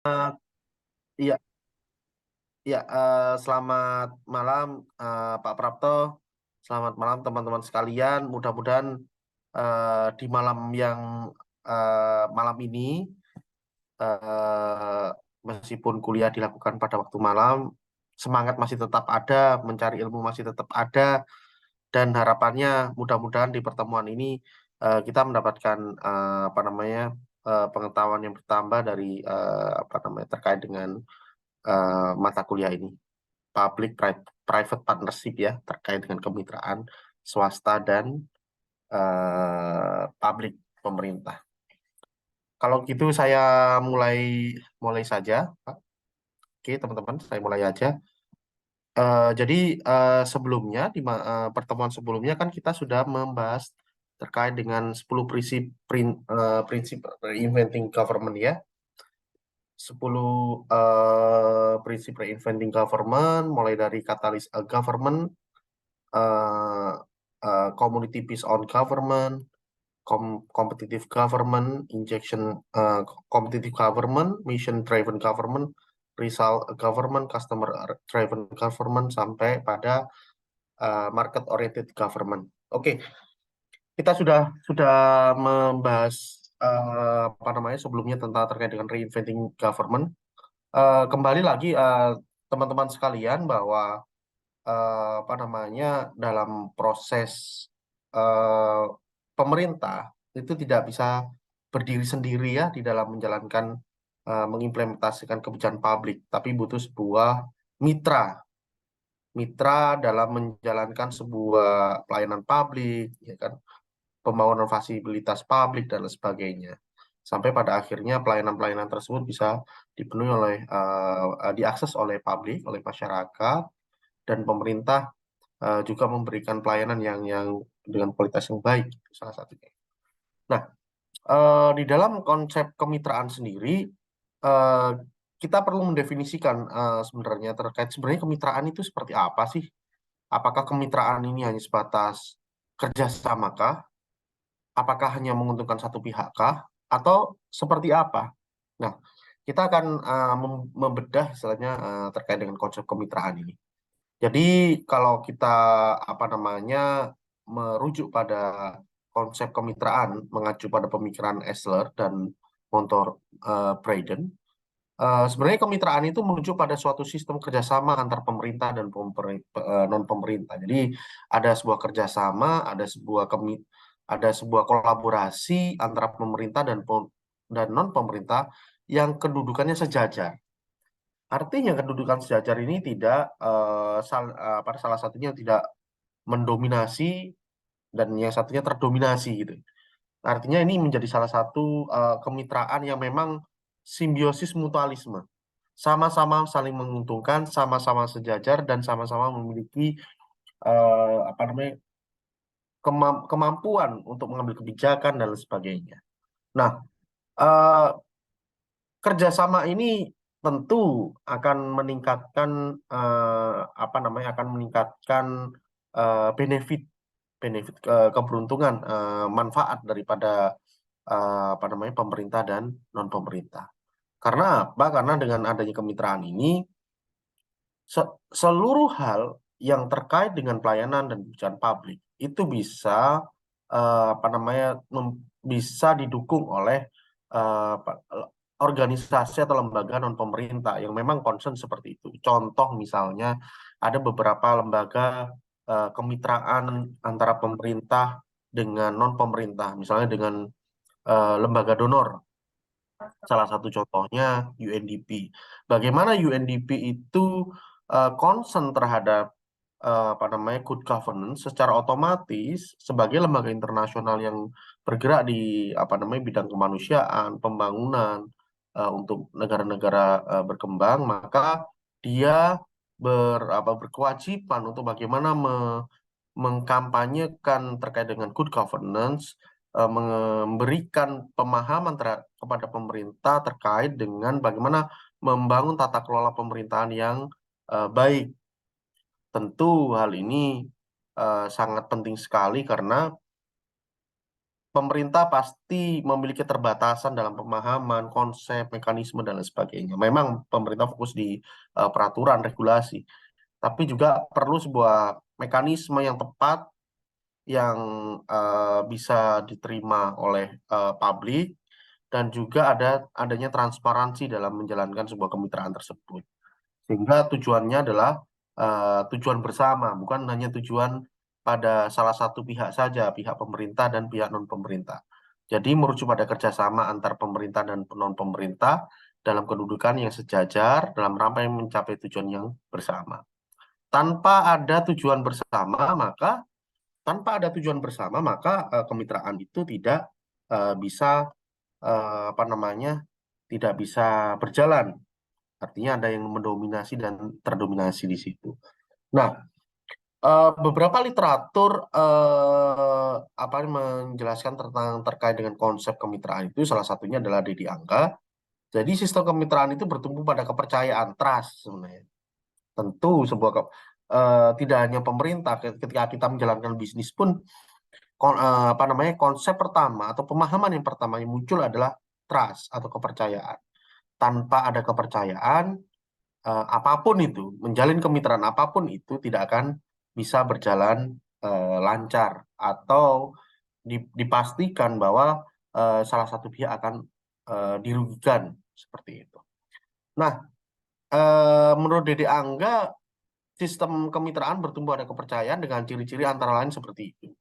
Iya, iya. Selamat malam, Pak Prapto. Selamat malam, teman-teman sekalian. Mudah-mudahan di malam yang malam ini, eh, meskipun kuliah dilakukan pada waktu malam, semangat masih tetap ada, mencari ilmu masih tetap ada, dan harapannya mudah-mudahan di pertemuan ini kita mendapatkan apa namanya pengetahuan yang bertambah dari apa namanya terkait dengan mata kuliah ini. Private partnership ya, terkait dengan kemitraan swasta dan publik pemerintah. Kalau gitu saya mulai mulai saja, Pak. Oke, teman-teman, saya mulai aja. Jadi sebelumnya pertemuan sebelumnya kan kita sudah membahas terkait dengan 10 prinsip reinventing government ya. 10 prinsip reinventing government, mulai dari katalis government, uh, community based on government, competitive government, competitive government, mission driven government, result government, customer driven government, sampai pada market oriented government. Oke, kita sudah membahas apa namanya sebelumnya tentang terkait dengan reinventing government. Kembali lagi teman-teman sekalian bahwa apa namanya dalam proses eh, pemerintah itu tidak bisa berdiri sendiri ya di dalam menjalankan mengimplementasikan kebijakan publik, tapi butuh sebuah mitra mitra dalam menjalankan sebuah pelayanan publik, ya kan, pembangunan fasilitas publik dan lain sebagainya. Sampai pada akhirnya pelayanan-pelayanan tersebut bisa dipenuhi oleh diakses oleh publik, oleh masyarakat, dan pemerintah juga memberikan pelayanan yang dengan kualitas yang baik, salah satunya. Nah, di dalam konsep kemitraan sendiri, eh, kita perlu mendefinisikan sebenarnya terkait sebenarnya kemitraan itu seperti apa sih? Apakah kemitraan ini hanya sebatas kerjasamakah? Apakah hanya menguntungkan satu pihak kah? Atau seperti apa? Nah, kita akan membedah istilahnya terkait dengan konsep kemitraan ini. Jadi kalau kita apa namanya merujuk pada konsep kemitraan mengacu pada pemikiran Esler dan Montor Braden, sebenarnya kemitraan itu merujuk pada suatu sistem kerjasama antar pemerintah dan non pemerintah. Jadi ada sebuah kerjasama, ada sebuah kolaborasi antara pemerintah dan non pemerintah yang kedudukannya sejajar. Artinya kedudukan sejajar ini tidak pada salah satunya tidak mendominasi dan yang satunya terdominasi gitu. Artinya ini menjadi salah satu kemitraan yang memang simbiosis mutualisme. Sama-sama saling menguntungkan, sama-sama sejajar dan sama-sama memiliki apa namanya kemampuan untuk mengambil kebijakan dan lain sebagainya. Nah, eh, kerjasama ini tentu akan meningkatkan apa namanya akan meningkatkan benefit benefit keberuntungan manfaat daripada apa namanya pemerintah dan non pemerintah. Karena apa? Karena dengan adanya kemitraan ini seluruh hal yang terkait dengan pelayanan dan kebijakan publik itu bisa apa namanya bisa didukung oleh organisasi atau lembaga non pemerintah yang memang concern seperti itu. Contoh misalnya ada beberapa lembaga kemitraan antara pemerintah dengan non pemerintah, misalnya dengan lembaga donor. Salah satu contohnya UNDP. Bagaimana UNDP itu concern terhadap apa namanya good governance secara otomatis sebagai lembaga internasional yang bergerak di apa namanya bidang kemanusiaan, pembangunan untuk negara-negara berkembang, maka dia berkewajiban untuk bagaimana mengkampanyekan terkait dengan good governance, memberikan pemahaman kepada pemerintah terkait dengan bagaimana membangun tata kelola pemerintahan yang baik. Tentu hal ini sangat penting sekali karena pemerintah pasti memiliki keterbatasan dalam pemahaman, konsep, mekanisme, dan lain sebagainya. Memang pemerintah fokus di peraturan, regulasi, tapi juga perlu sebuah mekanisme yang tepat yang bisa diterima oleh publik dan juga adanya transparansi dalam menjalankan sebuah kemitraan tersebut. Sehingga tujuannya adalah tujuan bersama, bukan hanya tujuan pada salah satu pihak saja, pihak pemerintah dan pihak non-pemerintah. Jadi merujuk pada kerjasama antar pemerintah dan non-pemerintah dalam kedudukan yang sejajar dalam rangka mencapai tujuan yang bersama. Tanpa ada tujuan bersama, kemitraan itu tidak bisa apa namanya tidak bisa berjalan. Artinya ada yang mendominasi dan terdominasi di situ. Nah, beberapa literatur apa menjelaskan tentang terkait dengan konsep kemitraan itu, salah satunya adalah Dedi Angga. Jadi sistem kemitraan itu bertumbuh pada kepercayaan, trust sebenarnya. Tentu tidak hanya pemerintah, ketika kita menjalankan bisnis pun apa namanya konsep pertama atau pemahaman yang pertama yang muncul adalah trust atau kepercayaan. Tanpa ada kepercayaan, apapun itu, menjalin kemitraan apapun itu tidak akan bisa berjalan lancar atau dipastikan bahwa salah satu pihak akan dirugikan seperti itu. Nah, menurut Dede Angga, sistem kemitraan bertumbuh ada kepercayaan dengan ciri-ciri antara lain seperti itu.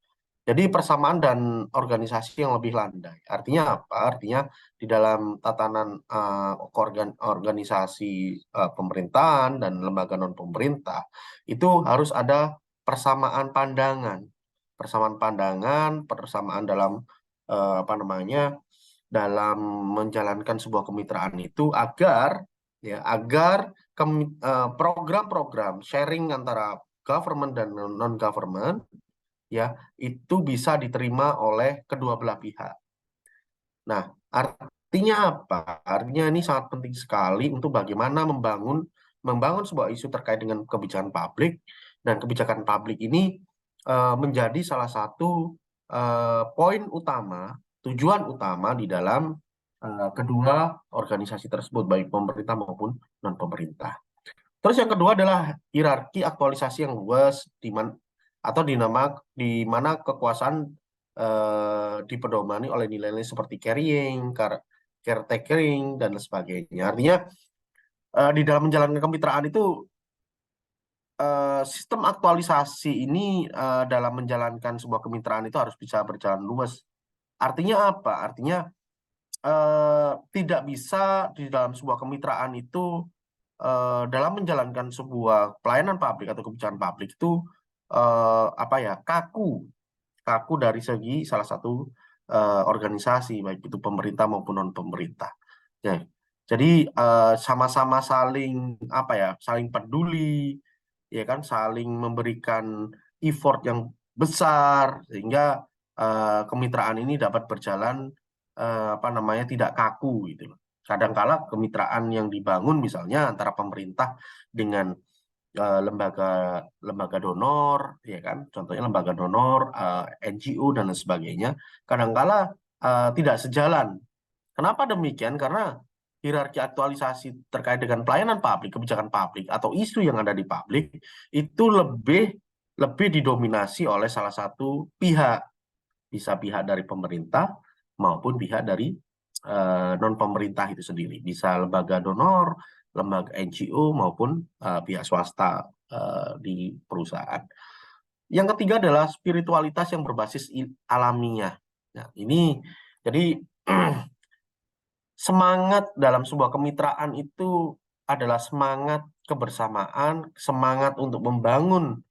Jadi persamaan dan organisasi yang lebih landai. Artinya apa? Artinya di dalam tatanan organisasi pemerintahan dan lembaga non pemerintah itu harus ada persamaan pandangan, persamaan dalam apa namanya dalam menjalankan sebuah kemitraan itu agar program-program sharing antara government dan non government ya itu bisa diterima oleh kedua belah pihak. Nah, artinya apa? Artinya ini sangat penting sekali untuk bagaimana membangun sebuah isu terkait dengan kebijakan publik, dan kebijakan publik ini menjadi salah satu poin utama, tujuan utama di dalam kedua organisasi tersebut, baik pemerintah maupun non pemerintah. Terus yang kedua adalah hierarki aktualisasi yang luas atau di mana kekuasaan dipedomani oleh nilai-nilai seperti caretaking dan sebagainya. Artinya di dalam menjalankan kemitraan itu sistem aktualisasi ini dalam menjalankan sebuah kemitraan itu harus bisa berjalan luas. Artinya apa? Artinya tidak bisa di dalam sebuah kemitraan itu dalam menjalankan sebuah pelayanan publik atau kebijakan publik itu kaku dari segi salah satu organisasi, baik itu pemerintah maupun non pemerintah. Ya, jadi sama-sama saling peduli, ya kan, saling memberikan effort yang besar sehingga kemitraan ini dapat berjalan tidak kaku gitu loh. Kadangkala kemitraan yang dibangun misalnya antara pemerintah dengan lembaga donor, ya kan, contohnya lembaga donor, NGO dan lain sebagainya, kadangkala tidak sejalan. Kenapa demikian? Karena hierarki aktualisasi terkait dengan pelayanan publik, kebijakan publik atau isu yang ada di publik itu lebih didominasi oleh salah satu pihak, bisa pihak dari pemerintah maupun pihak dari non pemerintah itu sendiri, bisa lembaga donor, lembaga NGO maupun pihak swasta di perusahaan. Yang ketiga adalah spiritualitas yang berbasis alamiah. Nah, ini jadi semangat dalam sebuah kemitraan itu adalah semangat kebersamaan, semangat untuk membangun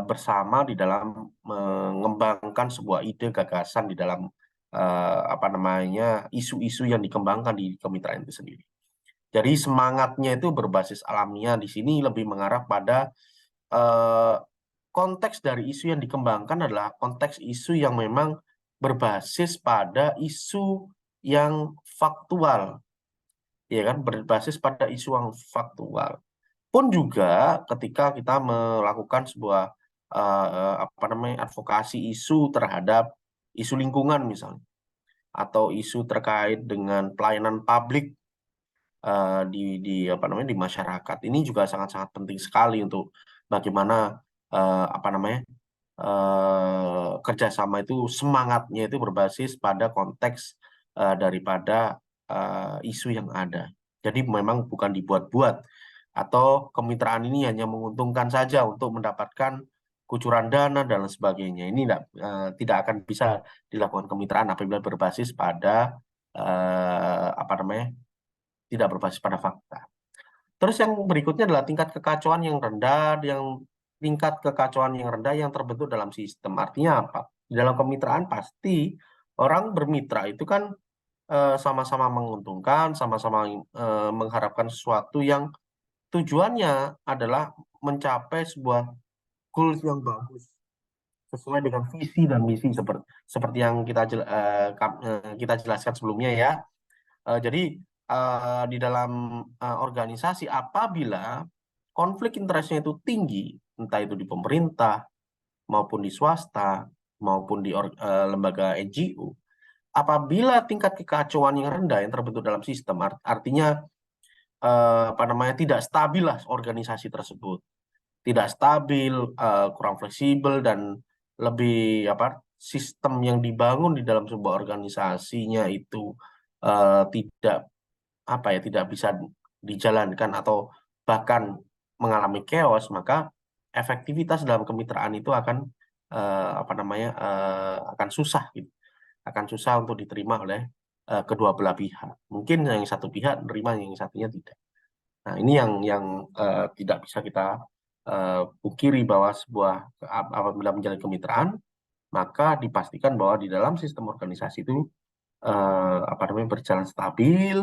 bersama di dalam mengembangkan sebuah ide gagasan di dalam isu-isu yang dikembangkan di kemitraan itu sendiri. Jadi semangatnya itu berbasis alamiah, di sini lebih mengarah pada konteks dari isu yang dikembangkan adalah konteks isu yang memang berbasis pada isu yang faktual, ya kan, berbasis pada isu yang faktual. Pun juga ketika kita melakukan sebuah apa namanya, advokasi isu terhadap isu lingkungan misalnya, atau isu terkait dengan pelayanan publik di apa namanya, di masyarakat. Ini juga sangat-sangat penting sekali untuk bagaimana apa namanya, kerjasama itu semangatnya itu berbasis pada konteks daripada isu yang ada. Jadi memang bukan dibuat-buat, atau kemitraan ini hanya menguntungkan saja untuk mendapatkan kucuran dana dan lain sebagainya. Ini tidak akan bisa dilakukan kemitraan apabila berbasis pada apa namanya, tidak berbasis pada fakta. Terus yang berikutnya adalah tingkat kekacauan yang rendah, yang terbentuk dalam sistem. Artinya apa? Di dalam kemitraan pasti orang bermitra itu kan sama-sama menguntungkan, sama-sama mengharapkan sesuatu yang tujuannya adalah mencapai sebuah goals yang bagus sesuai dengan visi dan misi seperti yang kita jelaskan sebelumnya ya. Jadi di dalam organisasi apabila konflik interestnya itu tinggi, entah itu di pemerintah maupun di swasta maupun di lembaga NGO, apabila tingkat kekacauan yang rendah yang terbentuk dalam sistem, artinya apa namanya, tidak stabil lah organisasi tersebut, tidak stabil, kurang fleksibel, dan lebih apa, sistem yang dibangun di dalam sebuah organisasinya itu tidak apa ya, tidak bisa dijalankan atau bahkan mengalami chaos, maka efektivitas dalam kemitraan itu akan apa namanya, akan susah gitu, akan susah untuk diterima oleh kedua belah pihak. Mungkin yang satu pihak menerima, yang satunya tidak. Nah, ini yang tidak bisa kita pungkiri, bahwa apabila menjalin kemitraan, maka dipastikan bahwa di dalam sistem organisasi itu apa namanya, berjalan stabil,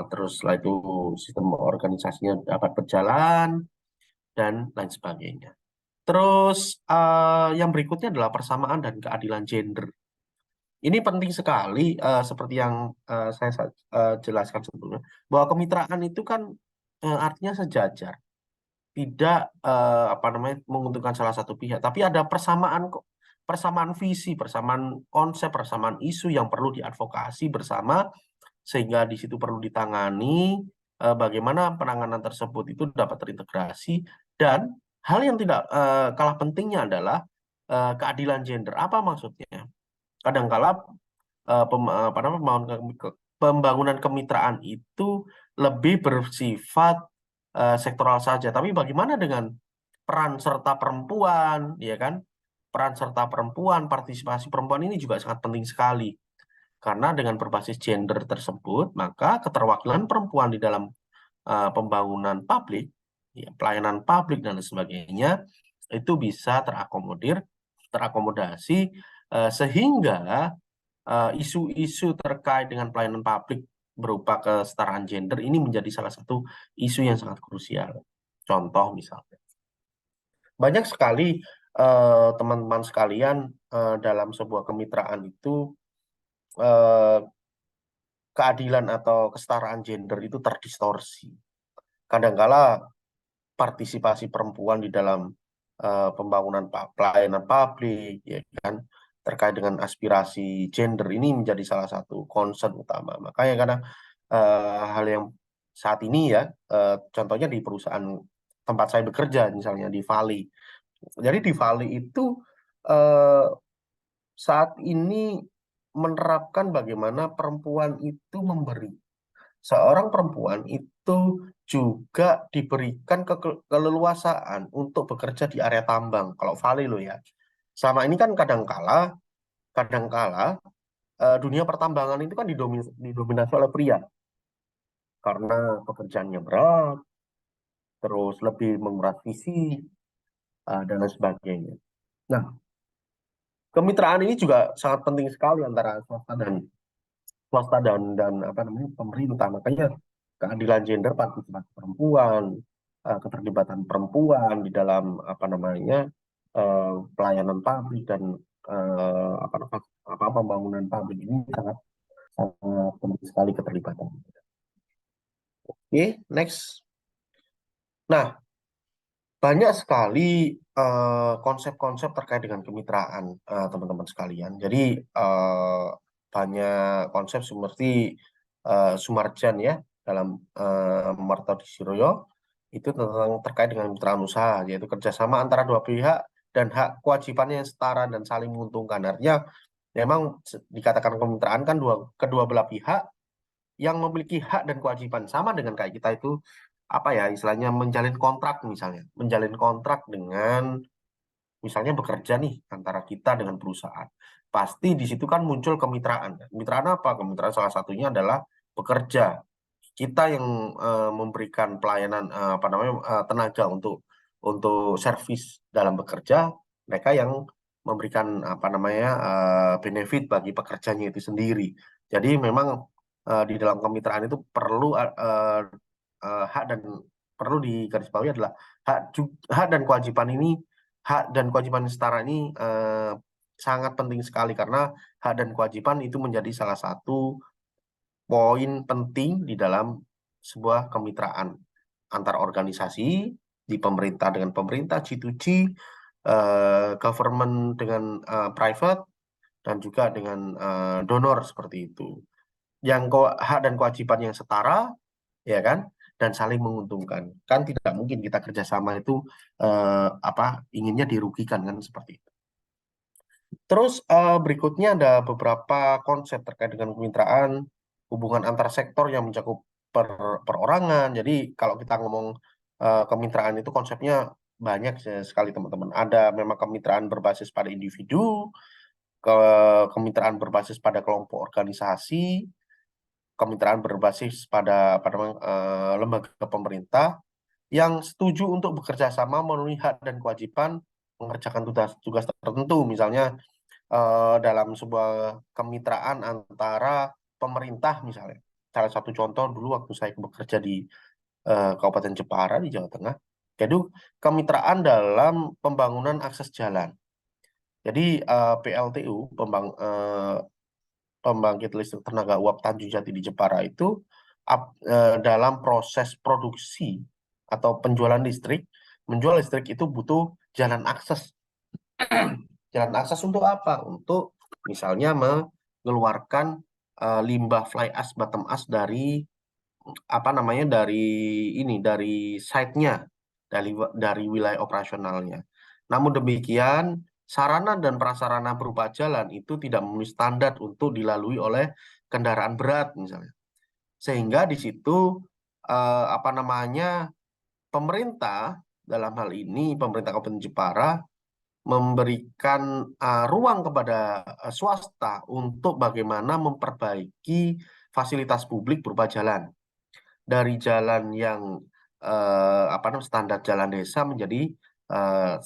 terus setelah itu sistem organisasinya dapat berjalan dan lain sebagainya. Terus yang berikutnya adalah persamaan dan keadilan gender. Ini penting sekali, seperti yang saya jelaskan sebelumnya, bahwa kemitraan itu kan artinya sejajar, tidak apa namanya, menguntungkan salah satu pihak, tapi ada persamaan visi, persamaan konsep, persamaan isu yang perlu diadvokasi bersama, sehingga di situ perlu ditangani bagaimana penanganan tersebut itu dapat terintegrasi. Dan hal yang tidak kalah pentingnya adalah keadilan gender. Apa maksudnya? Kadangkala apa namanya, pembangunan kemitraan itu lebih bersifat sektoral saja. Tapi bagaimana dengan peran serta perempuan, ya kan? Peran serta perempuan, partisipasi perempuan ini juga sangat penting sekali. Karena dengan berbasis gender tersebut, maka keterwakilan perempuan di dalam pembangunan publik, ya, pelayanan publik dan sebagainya, itu bisa terakomodasi, sehingga isu-isu terkait dengan pelayanan publik berupa kesetaraan gender ini menjadi salah satu isu yang sangat krusial. Contoh misalnya, banyak sekali teman-teman sekalian dalam sebuah kemitraan itu keadilan atau kesetaraan gender itu terdistorsi. Kadangkala partisipasi perempuan di dalam pembangunan pelayanan publik, ya kan, terkait dengan aspirasi gender ini menjadi salah satu concern utama. Makanya karena hal yang saat ini ya, contohnya di perusahaan tempat saya bekerja, misalnya di Vali. Jadi di Vali itu eh, saat ini menerapkan bagaimana perempuan itu seorang perempuan itu juga diberikan keleluasaan untuk bekerja di area tambang. Kalau Vali lo ya. Sama ini kan kadangkala dunia pertambangan itu kan didominasi oleh pria karena pekerjaannya berat, terus lebih menguras fisik dan lain sebagainya. Nah, kemitraan ini juga sangat penting sekali antara swasta dan apa namanya, pemerintah. Makanya keadilan gender, partisipasi perempuan, keterlibatan perempuan di dalam apa namanya, pelayanan publik dan apa pembangunan publik ini sangat sangat penting sekali keterlibatan. Oke, next. Nah, Banyak sekali konsep-konsep terkait dengan kemitraan, teman-teman sekalian. Jadi banyak konsep seperti Sumarjan ya dalam Martodisiroyo itu tentang terkait dengan kemitraan usaha, yaitu kerjasama antara dua pihak dan hak kewajibannya yang setara dan saling menguntungkan. Artinya memang dikatakan kemitraan kan kedua belah pihak yang memiliki hak dan kewajiban sama dengan kayak kita itu apa ya istilahnya menjalin kontrak dengan misalnya bekerja nih antara kita dengan perusahaan, pasti di situ kan muncul kemitraan. Kemitraan apa? Kemitraan salah satunya adalah bekerja, kita yang memberikan pelayanan apa namanya tenaga untuk servis dalam bekerja, mereka yang memberikan apa namanya benefit bagi pekerjanya itu sendiri. Jadi memang di dalam kemitraan itu perlu hak dan perlu digarisbawahi adalah hak dan kewajiban ini, hak dan kewajiban setara ini sangat penting sekali karena hak dan kewajiban itu menjadi salah satu poin penting di dalam sebuah kemitraan antar organisasi di pemerintah dengan pemerintah, G2G, government dengan private, dan juga dengan donor seperti itu. Yang hak dan kewajiban yang setara, ya kan, dan saling menguntungkan. Kan tidak mungkin kita kerjasama itu apa inginnya dirugikan kan seperti itu. Terus berikutnya ada beberapa konsep terkait dengan kemitraan, hubungan antar sektor yang mencakup perorangan. Jadi kalau kita ngomong kemitraan itu konsepnya banyak sekali teman-teman. Ada memang kemitraan berbasis pada individu, kemitraan berbasis pada kelompok organisasi, kemitraan berbasis pada lembaga pemerintah yang setuju untuk bekerja sama memenuhi hak dan kewajiban mengerjakan tugas tertentu. Misalnya dalam sebuah kemitraan antara pemerintah misalnya. Salah satu contoh dulu waktu saya bekerja di Kabupaten Jepara di Jawa Tengah, jadi kemitraan dalam pembangunan akses jalan. Jadi PLTU pembangkit listrik tenaga uap Tanjung Jati di Jepara itu dalam proses produksi atau penjualan listrik, menjual listrik itu butuh jalan akses. Jalan akses untuk apa? Untuk misalnya mengeluarkan limbah fly ash, bottom ash dari apa namanya dari site-nya, dari wilayah operasionalnya. Namun demikian, sarana dan prasarana berupa jalan itu tidak memenuhi standar untuk dilalui oleh kendaraan berat misalnya. Sehingga di situ apa namanya pemerintah dalam hal ini pemerintah Kabupaten Jepara memberikan ruang kepada swasta untuk bagaimana memperbaiki fasilitas publik berupa jalan dari jalan yang apa namanya standar jalan desa menjadi uh,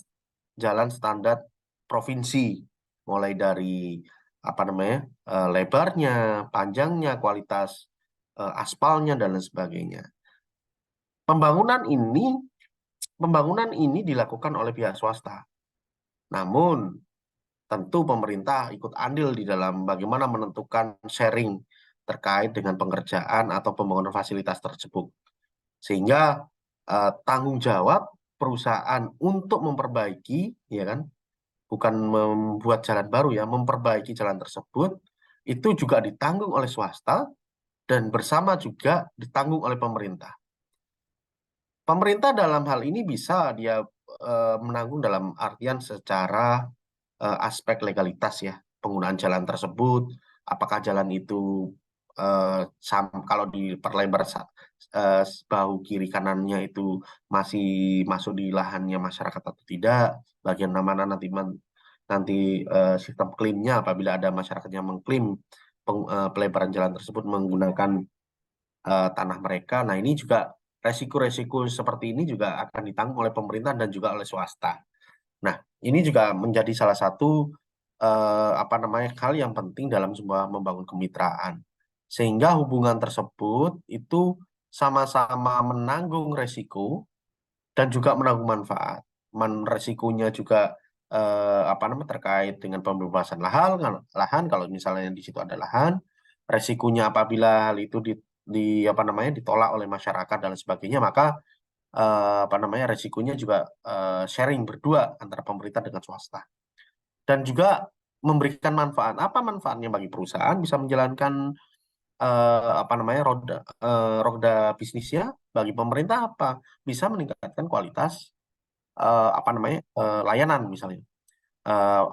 jalan standar provinsi, mulai dari apa namanya lebarnya, panjangnya, kualitas aspalnya dan lain sebagainya. Pembangunan ini dilakukan oleh pihak swasta. Namun tentu pemerintah ikut andil di dalam bagaimana menentukan sharing terkait dengan pengerjaan atau pembangunan fasilitas tersebut. Sehingga tanggung jawab perusahaan untuk memperbaiki, ya kan, bukan membuat jalan baru ya, memperbaiki jalan tersebut, itu juga ditanggung oleh swasta dan bersama juga ditanggung oleh pemerintah. Pemerintah dalam hal ini bisa dia menanggung dalam artian secara aspek legalitas ya, penggunaan jalan tersebut, apakah jalan itu kalau diperlebar bahu kiri kanannya itu masih masuk di lahannya masyarakat atau tidak, bagian mana nanti sistem klaimnya apabila ada masyarakat yang mengklaim pelebaran jalan tersebut menggunakan tanah mereka. Nah, ini juga resiko-resiko seperti ini juga akan ditanggung oleh pemerintah dan juga oleh swasta. Nah, ini juga menjadi salah satu apa namanya hal yang penting dalam sebuah membangun kemitraan. Sehingga hubungan tersebut itu sama-sama menanggung resiko dan juga menanggung manfaat. Resikonya juga apa namanya terkait dengan pembebasan lahan kalau misalnya di situ ada lahan, resikonya apabila hal itu di apa namanya ditolak oleh masyarakat dan sebagainya, maka apa namanya, resikonya juga sharing berdua antara pemerintah dengan swasta. Dan juga memberikan manfaat. Apa manfaatnya bagi perusahaan? Bisa menjalankan apa namanya, roda bisnisnya. Bagi pemerintah apa? Bisa meningkatkan kualitas apa namanya, layanan misalnya.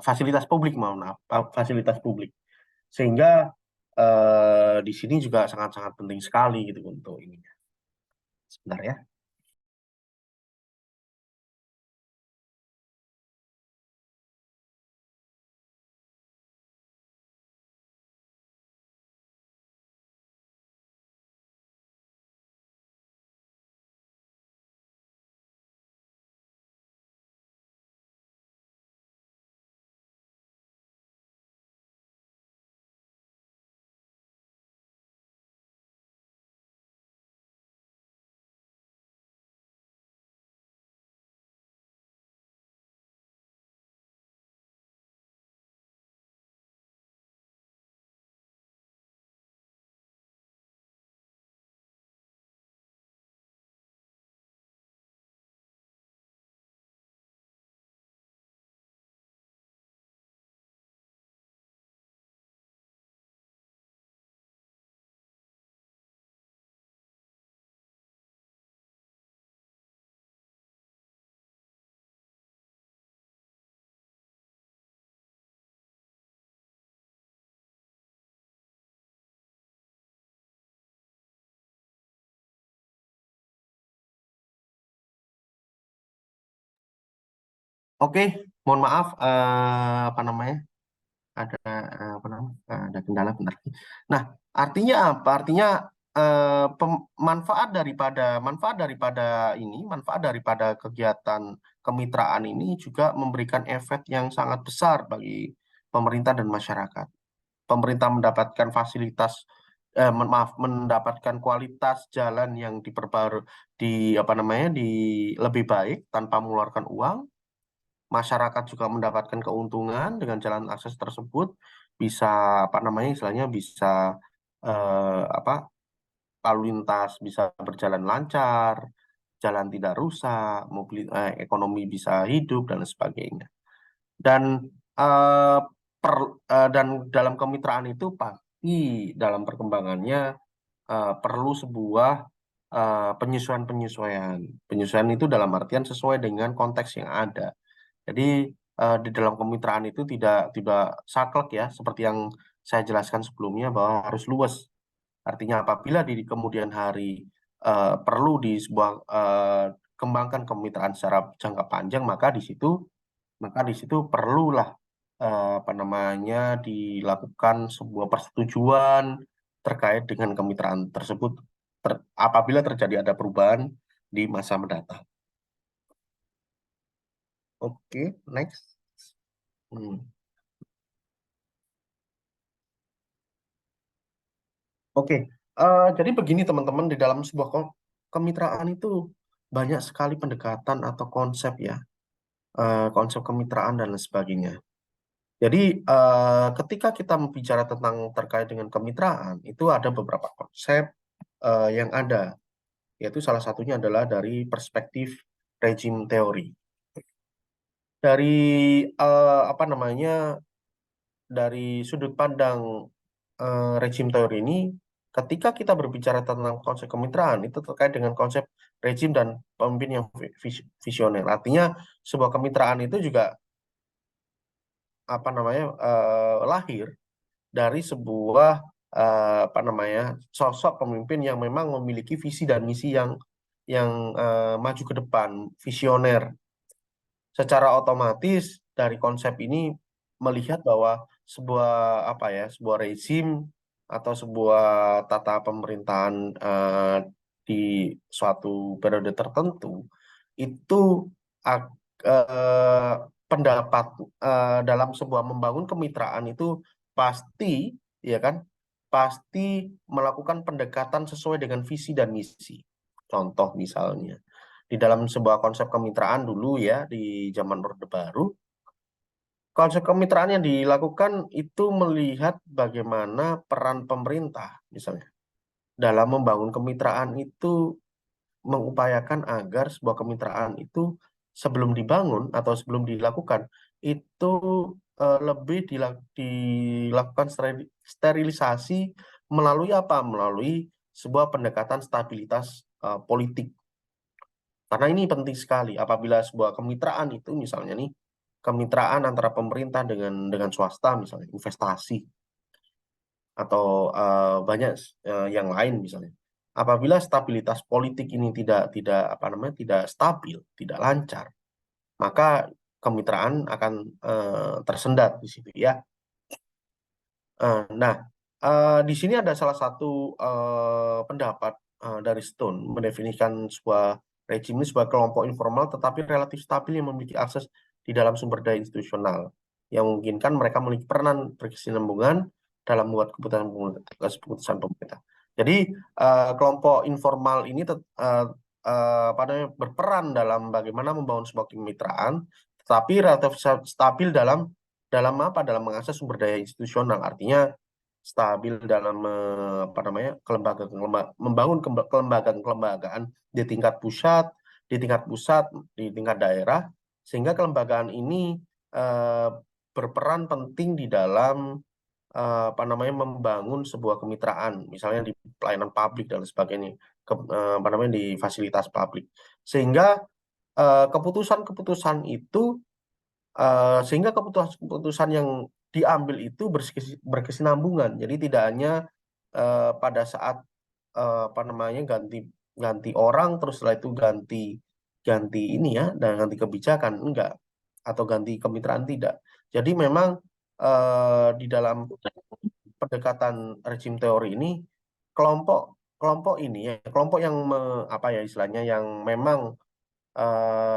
Fasilitas publik, mohon maaf, fasilitas publik. Sehingga di sini juga sangat-sangat penting sekali gitu untuk ini. Sebentar ya. Oke, mohon maaf, apa namanya, ada apa namanya, ada kendala bentar. Nah, artinya apa? Artinya manfaat daripada kegiatan kemitraan ini juga memberikan efek yang sangat besar bagi pemerintah dan masyarakat. Pemerintah mendapatkan fasilitas, maaf, mendapatkan kualitas jalan yang di apa namanya, di lebih baik tanpa mengeluarkan uang. Masyarakat juga mendapatkan keuntungan dengan jalan akses tersebut, bisa apa namanya, istilahnya bisa apa, lalu lintas bisa berjalan lancar, jalan tidak rusak, ekonomi bisa hidup dan sebagainya. Dan eh, dan dalam kemitraan itu pasti dalam perkembangannya perlu sebuah penyesuaian-penyesuaian. Penyesuaian itu dalam artian sesuai dengan konteks yang ada. Jadi di dalam kemitraan itu tidak saklek ya, seperti yang saya jelaskan sebelumnya bahwa harus luas. Artinya apabila di kemudian hari perlu di sebuah kembangkan kemitraan secara jangka panjang, maka di situ perlulah apa namanya, dilakukan sebuah persetujuan terkait dengan kemitraan tersebut apabila terjadi ada perubahan di masa mendatang. Oke, next. Hmm. Oke, jadi begini teman-teman, di dalam sebuah kemitraan itu banyak sekali pendekatan atau konsep ya, konsep kemitraan dan lain sebagainya. Jadi ketika kita bicara tentang terkait dengan kemitraan, itu ada beberapa konsep yang ada, yaitu salah satunya adalah dari perspektif regime teori. Dari apa namanya, dari sudut pandang regime teori ini, ketika kita berbicara tentang konsep kemitraan, itu terkait dengan konsep regime dan pemimpin yang visioner. Artinya sebuah kemitraan itu juga apa namanya, lahir dari sebuah apa namanya, sosok pemimpin yang memang memiliki visi dan misi yang maju ke depan, visioner. Secara otomatis dari konsep ini melihat bahwa sebuah apa ya, sebuah rezim atau sebuah tata pemerintahan di suatu periode tertentu itu ag- pendapat dalam sebuah membangun kemitraan itu pasti, ya kan, pasti melakukan pendekatan sesuai dengan visi dan misi. Contoh misalnya di dalam sebuah konsep kemitraan dulu ya, di zaman Orde Baru, konsep kemitraan yang dilakukan itu melihat bagaimana peran pemerintah misalnya dalam membangun kemitraan itu mengupayakan agar sebuah kemitraan itu sebelum dibangun atau sebelum dilakukan itu lebih dilakukan sterilisasi melalui apa? Melalui sebuah pendekatan stabilitas politik. Karena ini penting sekali apabila sebuah kemitraan itu misalnya nih kemitraan antara pemerintah dengan swasta misalnya investasi atau banyak yang lain misalnya. Apabila stabilitas politik ini tidak apa namanya tidak stabil, tidak lancar, maka kemitraan akan tersendat di situ ya. Nah, di sini ada salah satu pendapat dari Stone mendefinisikan sebuah rejim ini sebagai kelompok informal tetapi relatif stabil yang memiliki akses di dalam sumber daya institusional yang memungkinkan mereka memiliki peranan berkesinambungan dalam membuat keputusan pemerintah. Jadi kelompok informal ini apa namanya, berperan dalam bagaimana membangun sebuah kemitraan, tetapi relatif stabil dalam apa? Dalam mengakses sumber daya institusional, artinya stabil dalam apa namanya membangun kelembagaan di tingkat pusat, di tingkat daerah, sehingga kelembagaan ini eh, berperan penting di dalam apa namanya membangun sebuah kemitraan, misalnya di pelayanan publik dan sebagainya, apa namanya di fasilitas publik, sehingga keputusan-keputusan itu sehingga keputusan-keputusan yang diambil itu berkesinambungan. Jadi tidak hanya pada saat apa namanya ganti ganti orang terus setelah itu ganti ganti ini ya dan ganti kebijakan enggak atau ganti kemitraan tidak. Jadi memang di dalam pendekatan rejim teori ini kelompok kelompok ini ya kelompok yang apa ya istilahnya yang memang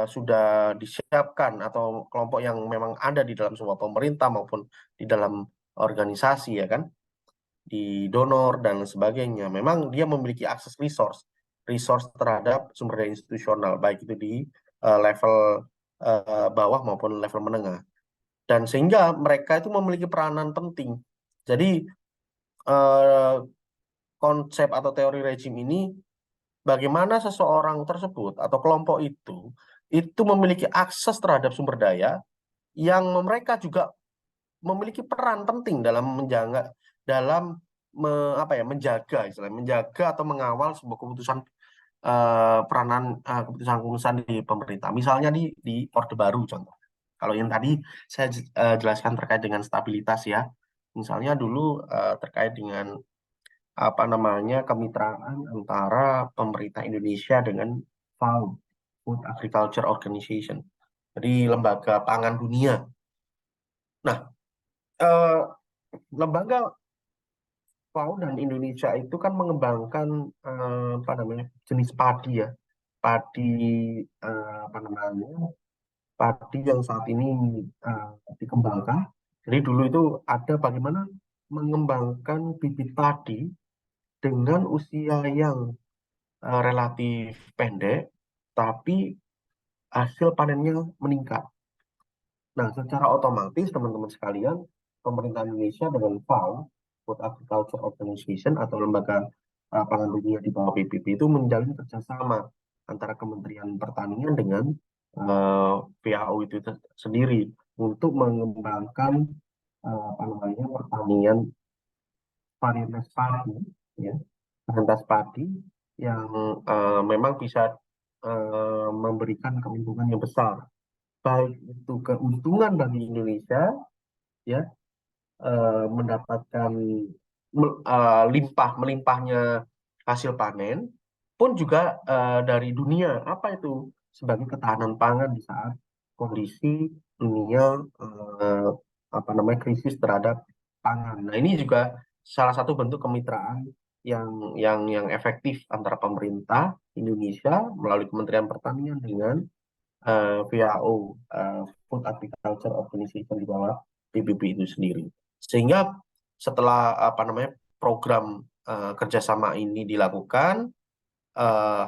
sudah disiapkan atau kelompok yang memang ada di dalam sebuah pemerintah maupun di dalam organisasi ya kan, di donor dan sebagainya. Memang dia memiliki akses resource terhadap sumber daya institusional baik itu di level bawah maupun level menengah. Dan sehingga mereka itu memiliki peranan penting. Jadi eh, konsep atau teori rejim ini bagaimana seseorang tersebut atau kelompok itu memiliki akses terhadap sumber daya yang mereka juga memiliki peran penting dalam menjaga dalam apa ya menjaga atau mengawal sebuah keputusan peranan keputusan-keputusan di pemerintah. Misalnya di Orde Baru contoh. Kalau yang tadi saya jelaskan terkait dengan stabilitas ya. Misalnya dulu terkait dengan apa namanya kemitraan antara pemerintah Indonesia dengan FAO, Food Agriculture Organization. Jadi lembaga pangan dunia. Nah, eh, lembaga FAO dan Indonesia itu kan mengembangkan apa namanya jenis padi ya, padi apa namanya padi yang saat ini eh, dikembangkan. Jadi dulu itu ada bagaimana mengembangkan bibit padi dengan usia yang relatif pendek, tapi hasil panennya meningkat. Nah, secara otomatis teman-teman sekalian, pemerintah Indonesia dengan FAO, Food Agriculture Organization atau lembaga pangan dunia di bawah PBB itu menjalin kerjasama antara Kementerian Pertanian dengan FAO itu sendiri untuk mengembangkan apa namanya pertanian varietas padi, ya, varietas padi yang memang bisa memberikan keuntungan yang besar, baik itu keuntungan bagi Indonesia ya mendapatkan melimpahnya hasil panen pun juga dari dunia apa itu sebagai ketahanan pangan di saat kondisi dunia eh, apa namanya krisis terhadap pangan. Nah, ini juga salah satu bentuk kemitraan yang efektif antara pemerintah Indonesia melalui Kementerian Pertanian dengan WHO, Food Agriculture Organization di bawah PBB itu sendiri. Sehingga setelah apa namanya program kerjasama ini dilakukan,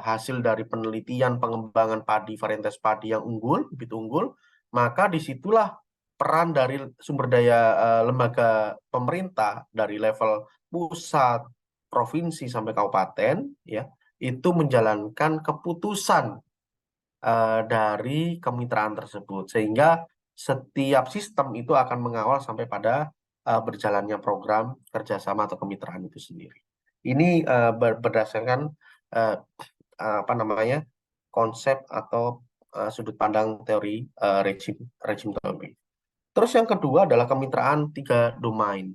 hasil dari penelitian pengembangan padi varietas padi yang unggul, bibit unggul, maka disitulah peran dari sumber daya lembaga pemerintah dari level pusat, provinsi sampai kabupaten, ya, itu menjalankan keputusan dari kemitraan tersebut, sehingga setiap sistem itu akan mengawal sampai pada berjalannya program kerjasama atau kemitraan itu sendiri. Ini berdasarkan apa namanya konsep atau sudut pandang teori rejim teori. Terus yang kedua adalah kemitraan 3 domain.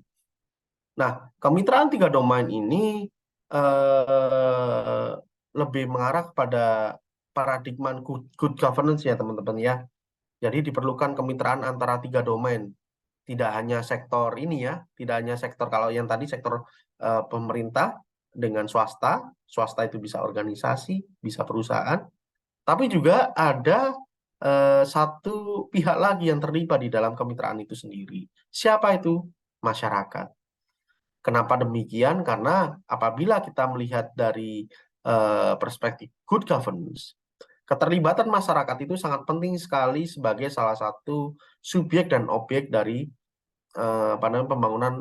Nah, kemitraan 3 domain ini lebih mengarah kepada paradigma good governance ya teman-teman ya. Jadi diperlukan kemitraan antara 3 domain. Tidak hanya sektor ini ya, tidak hanya sektor kalau yang tadi sektor pemerintah dengan swasta, swasta itu bisa organisasi, bisa perusahaan, tapi juga ada satu pihak lagi yang terlibat di dalam kemitraan itu sendiri. Siapa itu? Masyarakat. Kenapa demikian? Karena apabila kita melihat dari perspektif good governance, keterlibatan masyarakat itu sangat penting sekali sebagai salah satu subjek dan objek dari apa namanya pembangunan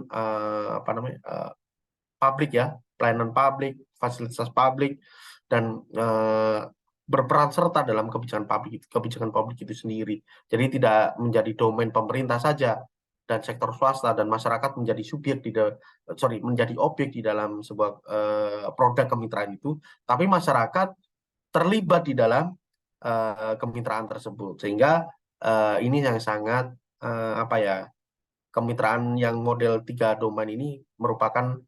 publik ya, pelayanan publik, fasilitas publik, dan berperan serta dalam kebijakan publik itu sendiri. Jadi tidak menjadi domain pemerintah saja dan sektor swasta dan masyarakat menjadi subjek menjadi objek di dalam sebuah produk kemitraan itu, tapi masyarakat terlibat di dalam kemitraan tersebut, sehingga ini yang sangat apa ya, kemitraan yang model 3 domain ini merupakan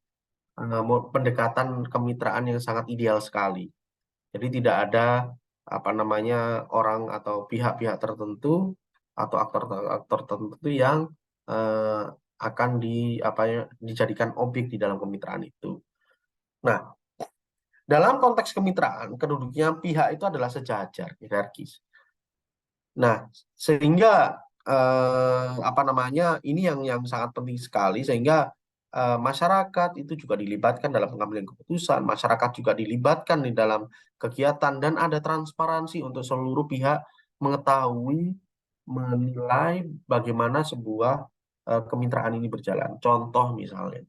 pendekatan kemitraan yang sangat ideal sekali. Jadi tidak ada apa namanya orang atau pihak-pihak tertentu atau aktor-aktor tertentu yang akan dijadikan objek di dalam kemitraan itu. Nah, dalam konteks kemitraan, kedudukannya pihak itu adalah sejajar, hierarkis. Nah, sehingga apa namanya ini yang sangat penting sekali, sehingga masyarakat itu juga dilibatkan dalam pengambilan keputusan, masyarakat juga dilibatkan di dalam kegiatan, dan ada transparansi untuk seluruh pihak mengetahui, menilai bagaimana sebuah kemitraan ini berjalan. Contoh misalnya,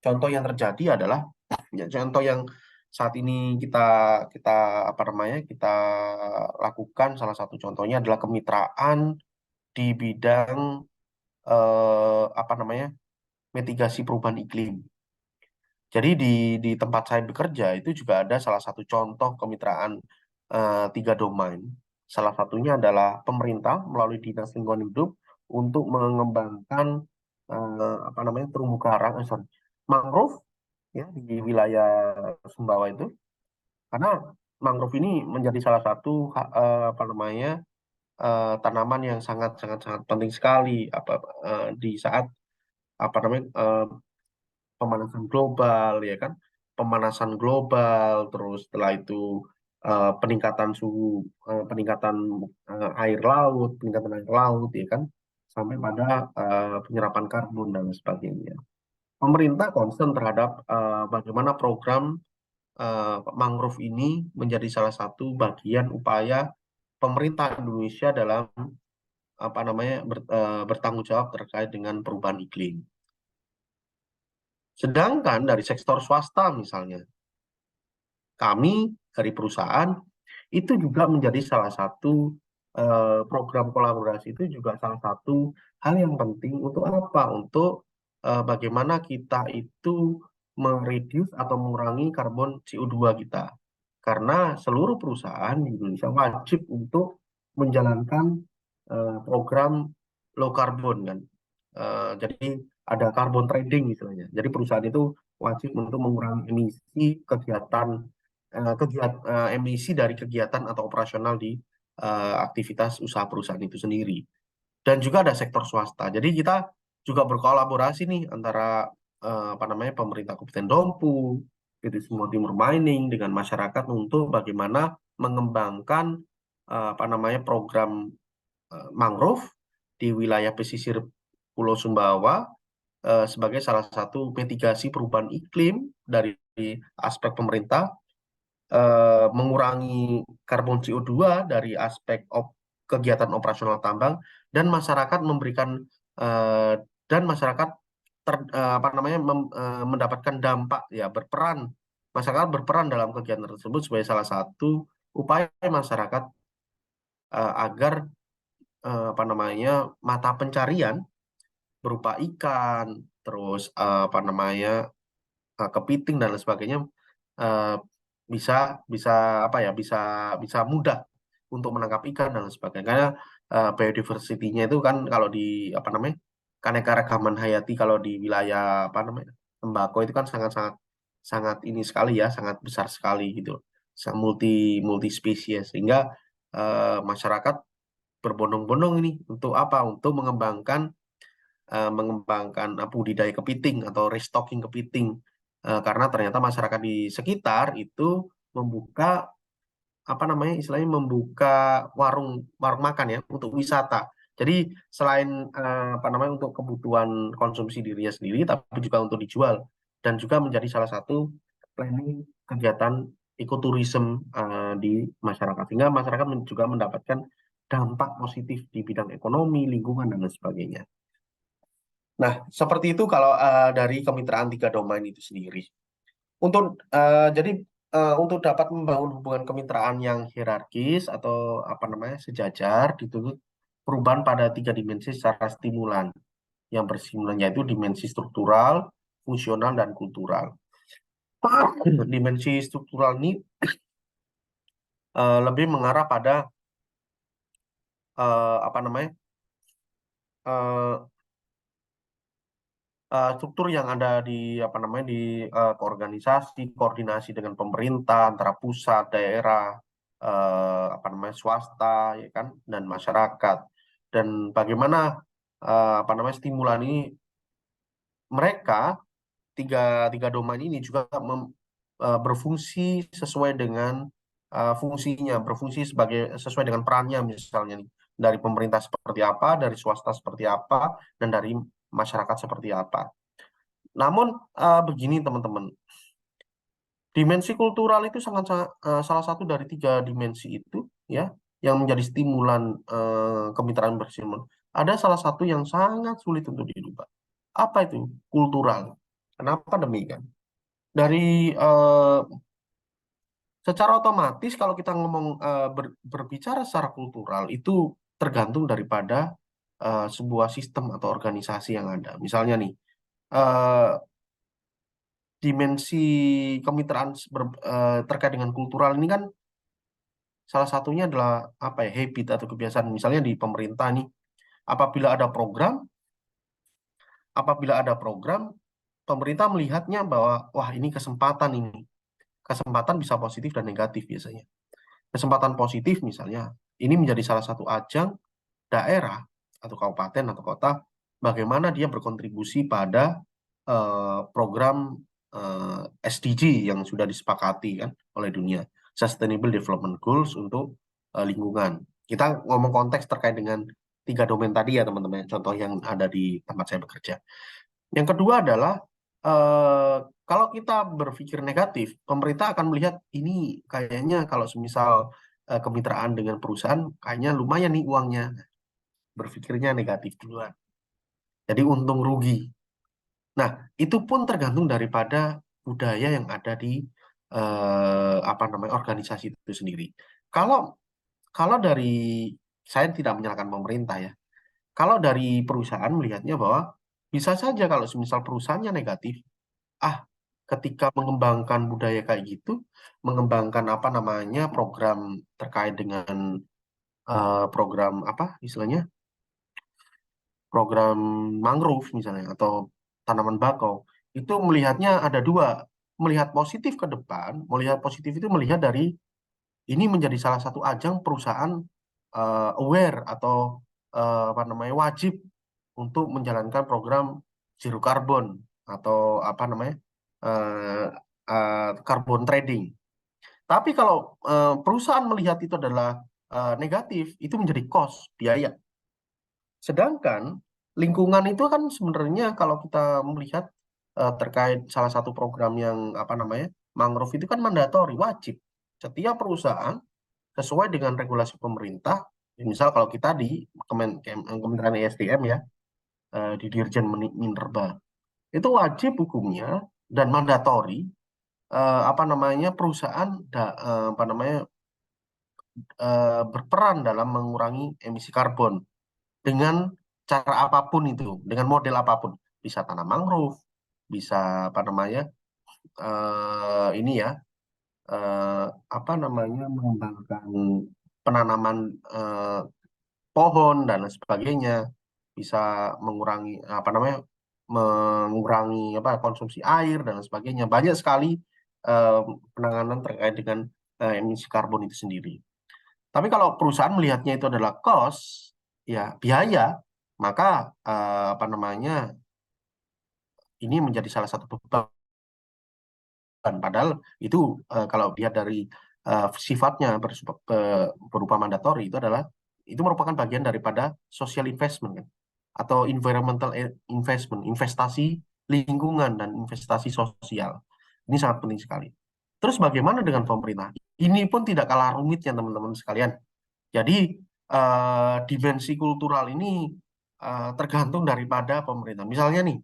contoh yang terjadi adalah contoh yang saat ini kita kita apa namanya kita lakukan, salah satu contohnya adalah kemitraan di bidang apa namanya mitigasi perubahan iklim. Jadi di tempat saya bekerja itu juga ada salah satu contoh kemitraan 3 domain. Salah satunya adalah pemerintah melalui Dinas Lingkungan Hidup untuk mengembangkan apa namanya terumbu karang, mangrove ya di wilayah Sumbawa itu, karena mangrove ini menjadi salah satu apa namanya tanaman yang sangat sangat sangat penting sekali di saat apa namanya pemanasan global ya kan, pemanasan global, terus setelah itu peningkatan suhu, peningkatan air laut ya kan, sampai pada penyerapan karbon dan sebagainya. Pemerintah concern terhadap bagaimana program mangrove ini menjadi salah satu bagian upaya pemerintah Indonesia dalam apa namanya bertanggung jawab terkait dengan perubahan iklim. Sedangkan dari sektor swasta misalnya, kami dari perusahaan itu juga menjadi salah satu program kolaborasi, itu juga salah satu hal yang penting untuk apa? Untuk bagaimana kita itu mereduce atau mengurangi karbon CO2 kita. Karena seluruh perusahaan di Indonesia wajib untuk menjalankan program low carbon kan. Jadi ada carbon trading istilahnya. Jadi perusahaan itu wajib untuk mengurangi emisi dari kegiatan atau operasional di aktivitas usaha perusahaan itu sendiri. Dan juga ada sektor swasta. Jadi kita juga berkolaborasi nih antara apa namanya pemerintah Kabupaten Dompu, PT Semua Timur Mining dengan masyarakat untuk bagaimana mengembangkan apa namanya program mangrove di wilayah pesisir Pulau Sumbawa sebagai salah satu mitigasi perubahan iklim dari aspek pemerintah, mengurangi karbon CO2 dari aspek kegiatan operasional tambang, dan masyarakat memberikan dan masyarakat apa namanya mendapatkan dampak ya, berperan masyarakat berperan dalam kegiatan tersebut sebagai salah satu upaya masyarakat agar apa namanya mata pencarian berupa ikan, terus apa namanya kepiting dan lain sebagainya eh, bisa bisa apa ya bisa mudah untuk menangkap ikan dan lain sebagainya. Karena biodiversity-nya itu kan kalau di apa namanya keanekaragaman hayati kalau di wilayah apa namanya tembakau itu kan sangat sangat sangat ini sekali ya, sangat besar sekali gitu, multi multi spesies sehingga masyarakat berbondong-bondong ini untuk apa? Untuk mengembangkan budidaya kepiting atau restocking kepiting. Karena ternyata masyarakat di sekitar itu membuka apa namanya istilahnya membuka warung warung makan ya untuk wisata. Jadi selain apa namanya untuk kebutuhan konsumsi dirinya sendiri, tapi juga untuk dijual dan juga menjadi salah satu planning kegiatan ekoturism di masyarakat. Sehingga masyarakat juga mendapatkan dampak positif di bidang ekonomi, lingkungan dan lain sebagainya. Nah, seperti itu kalau dari kemitraan tiga domain itu sendiri. Untuk jadi untuk dapat membangun hubungan kemitraan yang hierarkis atau apa namanya sejajar dituntut perubahan pada tiga dimensi secara stimulan yang bersinggungan yaitu dimensi struktural, fungsional dan kultural. Dimensi struktural ini lebih mengarah pada apa namanya uh, struktur yang ada di apa namanya di organisasi, koordinasi dengan pemerintah antara pusat, daerah, apa namanya swasta, ya kan, dan masyarakat. Dan bagaimana apa namanya stimulan ini mereka tiga tiga domain ini juga berfungsi sesuai dengan fungsinya, berfungsi sesuai dengan perannya misalnya nih dari pemerintah seperti apa, dari swasta seperti apa, dan dari masyarakat seperti apa. Namun begini teman-teman, dimensi kultural itu salah satu dari tiga dimensi itu ya yang menjadi stimulan kemitraan bersih. Ada salah satu yang sangat sulit untuk dirubah. Apa itu? Kultural. Kenapa demikian? Dari secara otomatis kalau kita ngomong berbicara secara kultural itu tergantung daripada sebuah sistem atau organisasi yang ada. Misalnya nih, eh, dimensi kemitraan terkait dengan kultural ini kan salah satunya adalah apa ya habit atau kebiasaan. Misalnya di pemerintah nih, apabila ada program, apabila ada program, pemerintah melihatnya bahwa wah ini kesempatan ini, kesempatan bisa positif dan negatif biasanya. Kesempatan positif misalnya, ini menjadi salah satu ajang daerah atau kabupaten atau kota, bagaimana dia berkontribusi pada program SDG yang sudah disepakati kan oleh dunia, Sustainable Development Goals untuk lingkungan. Kita ngomong konteks terkait dengan tiga domain tadi ya teman-teman, contoh yang ada di tempat saya bekerja. Yang kedua adalah eh, kalau kita berpikir negatif, pemerintah akan melihat ini kayaknya kalau semisal kemitraan dengan perusahaan, kayaknya lumayan nih uangnya. Berpikirnya negatif duluan. Jadi untung rugi. Nah, itu pun tergantung daripada budaya yang ada di apa namanya organisasi itu sendiri. Kalau kalau dari saya tidak menyalahkan pemerintah ya. Kalau dari perusahaan melihatnya bahwa bisa saja kalau misal perusahaannya negatif, ah ketika mengembangkan budaya kayak gitu, mengembangkan apa namanya program terkait dengan program apa istilahnya program mangrove misalnya atau tanaman bakau itu melihatnya ada dua, melihat positif ke depan, melihat positif itu melihat dari ini menjadi salah satu ajang perusahaan aware atau apa namanya wajib untuk menjalankan program zero carbon atau apa namanya uh, carbon trading. Tapi kalau perusahaan melihat itu adalah negatif, itu menjadi cost biaya. Sedangkan lingkungan itu kan sebenarnya kalau kita melihat terkait salah satu program yang apa namanya mangrove itu kan mandatori wajib setiap perusahaan sesuai dengan regulasi pemerintah. Misal kalau kita di Kementerian ESDM ya di Dirjen Minerba itu wajib hukumnya dan mandatori apa namanya perusahaan apa namanya berperan dalam mengurangi emisi karbon dengan cara apapun itu, dengan model apapun, bisa tanam mangrove, bisa apa namanya ini ya eh, apa namanya mengembangkan penanaman eh, pohon dan lain sebagainya, bisa mengurangi apa namanya mengurangi apa konsumsi air dan lain sebagainya. Banyak sekali eh, penanganan terkait dengan emisi karbon itu sendiri. Tapi kalau perusahaan melihatnya itu adalah cost, ya biaya, maka apa namanya ini menjadi salah satu beban. Padahal itu kalau lihat dari sifatnya berupa mandatori itu adalah itu merupakan bagian daripada social investment kan, atau environmental investment, investasi lingkungan dan investasi sosial. Ini sangat penting sekali. Terus bagaimana dengan pemerintah? Ini pun tidak kalah rumitnya teman-teman sekalian. Jadi dimensi kultural ini tergantung daripada pemerintah. Misalnya nih,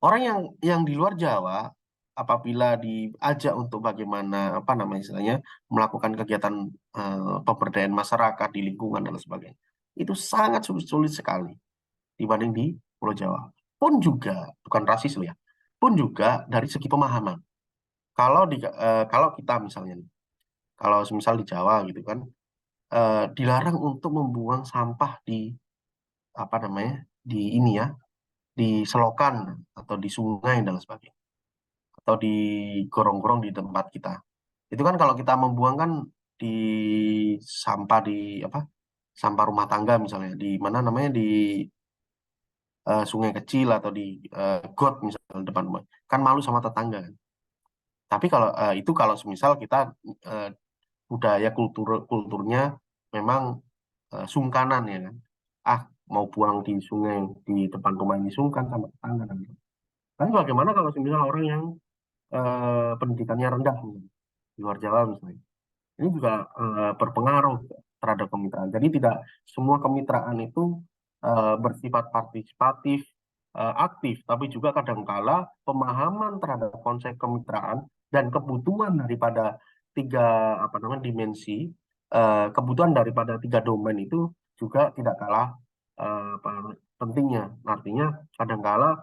orang yang di luar Jawa apabila diajak untuk bagaimana apa namanya istilahnya melakukan kegiatan pemberdayaan masyarakat di lingkungan dan lain sebagainya, itu sangat sulit sekali dibanding di Pulau Jawa. Pun juga bukan rasis loh ya, pun juga dari segi pemahaman. Kalau kita misalnya nih, kalau misal di Jawa gitu kan, dilarang untuk membuang sampah di apa namanya di ini ya di selokan atau di sungai dan sebagainya, atau di gorong-gorong di tempat kita. Itu kan kalau kita membuang kan di sampah di apa? Sampah rumah tangga misalnya di mana namanya di sungai kecil atau di got misalnya depan rumah. Kan malu sama tetangga kan. Tapi kalau itu kalau semisal kita eh, budaya kulturnya memang sungkanan ya kan. Ah, mau buang di sungai di depan rumah ini sungkan sama tetangga kan. Tapi bagaimana kalau semisal orang yang pendidikannya rendah misalnya, di luar Jawa misalnya. Ini juga berpengaruh terhadap kemitraan. Jadi tidak semua kemitraan itu bersifat partisipatif, aktif, tapi juga kadangkala pemahaman terhadap konsep kemitraan dan kebutuhan daripada tiga apa namanya dimensi, kebutuhan daripada tiga domain itu juga tidak kalah pentingnya. Artinya kadangkala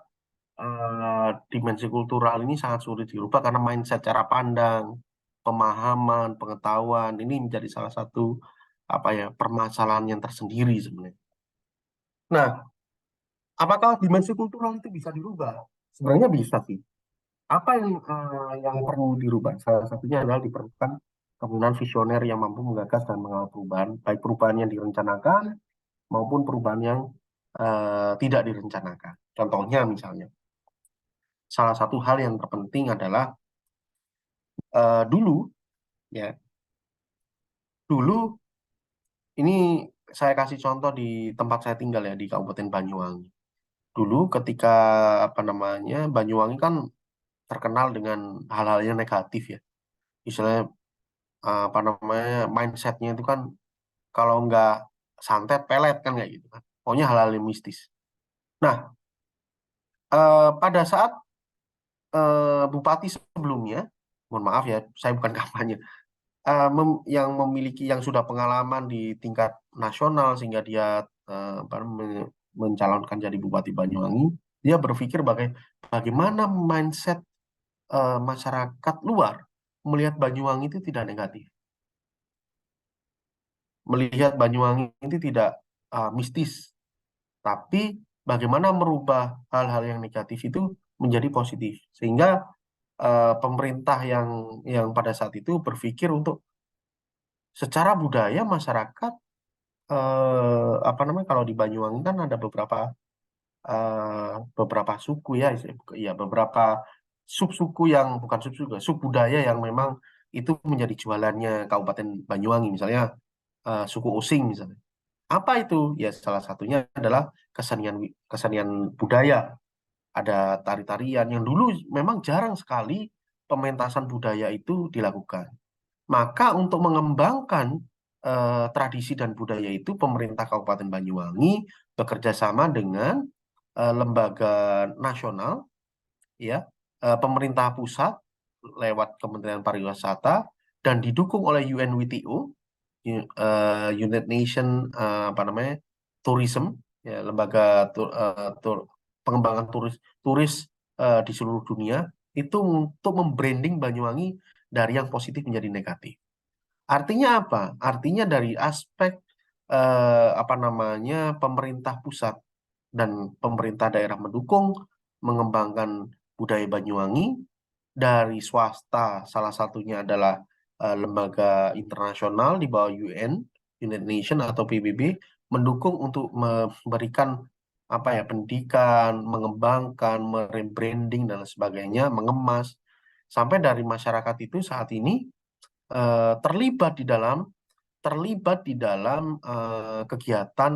dimensi kultural ini sangat sulit dirubah karena mindset cara pandang, pemahaman, pengetahuan ini menjadi salah satu apa ya permasalahan yang tersendiri sebenarnya. Nah, apakah dimensi kultural itu bisa dirubah? Sebenarnya bisa sih. Apa yang perlu dirubah? Salah satunya adalah diperlukan kepemimpinan visioner yang mampu menggagas dan mengawal perubahan, baik perubahan yang direncanakan maupun perubahan yang tidak direncanakan. Contohnya misalnya, salah satu hal yang terpenting adalah dulu ya dulu ini saya kasih contoh di tempat saya tinggal ya di Kabupaten Banyuwangi. Dulu ketika apa namanya Banyuwangi kan terkenal dengan hal-hal yang negatif ya. Misalnya apa namanya mindsetnya itu kan kalau nggak santet pelet kan kayak gitu kan. Pokoknya hal-hal yang mistis. Nah, pada saat bupati sebelumnya, mohon maaf ya, saya bukan kampanye, yang memiliki yang sudah pengalaman di tingkat nasional sehingga dia mencalonkan jadi Bupati Banyuwangi, dia berpikir bagaimana mindset masyarakat luar melihat Banyuwangi itu tidak negatif, melihat Banyuwangi itu tidak mistis, tapi bagaimana merubah hal-hal yang negatif itu menjadi positif, sehingga pemerintah yang pada saat itu berpikir untuk secara budaya masyarakat apa namanya kalau di Banyuwangi kan ada beberapa suku ya, ya beberapa sub-suku yang bukan sub-suku, sub-budaya yang memang itu menjadi jualannya Kabupaten Banyuwangi, misalnya suku Osing misalnya. Apa itu? Ya salah satunya adalah kesenian budaya. Ada tari-tarian yang dulu memang jarang sekali pementasan budaya itu dilakukan. Maka untuk mengembangkan tradisi dan budaya itu, pemerintah Kabupaten Banyuwangi bekerja sama dengan lembaga nasional, ya, pemerintah pusat lewat Kementerian Pariwisata dan didukung oleh UNWTO, United Nation apa namanya Tourism, ya, lembaga pengembangan turis di seluruh dunia itu untuk membranding Banyuwangi dari yang positif menjadi negatif. Artinya apa? Artinya dari aspek apa namanya pemerintah pusat dan pemerintah daerah mendukung mengembangkan budaya Banyuwangi, dari swasta salah satunya adalah lembaga internasional di bawah UN, United Nation atau PBB mendukung untuk memberikan apa ya pendidikan, mengembangkan, merebranding dan sebagainya, mengemas sampai dari masyarakat itu saat ini terlibat di dalam kegiatan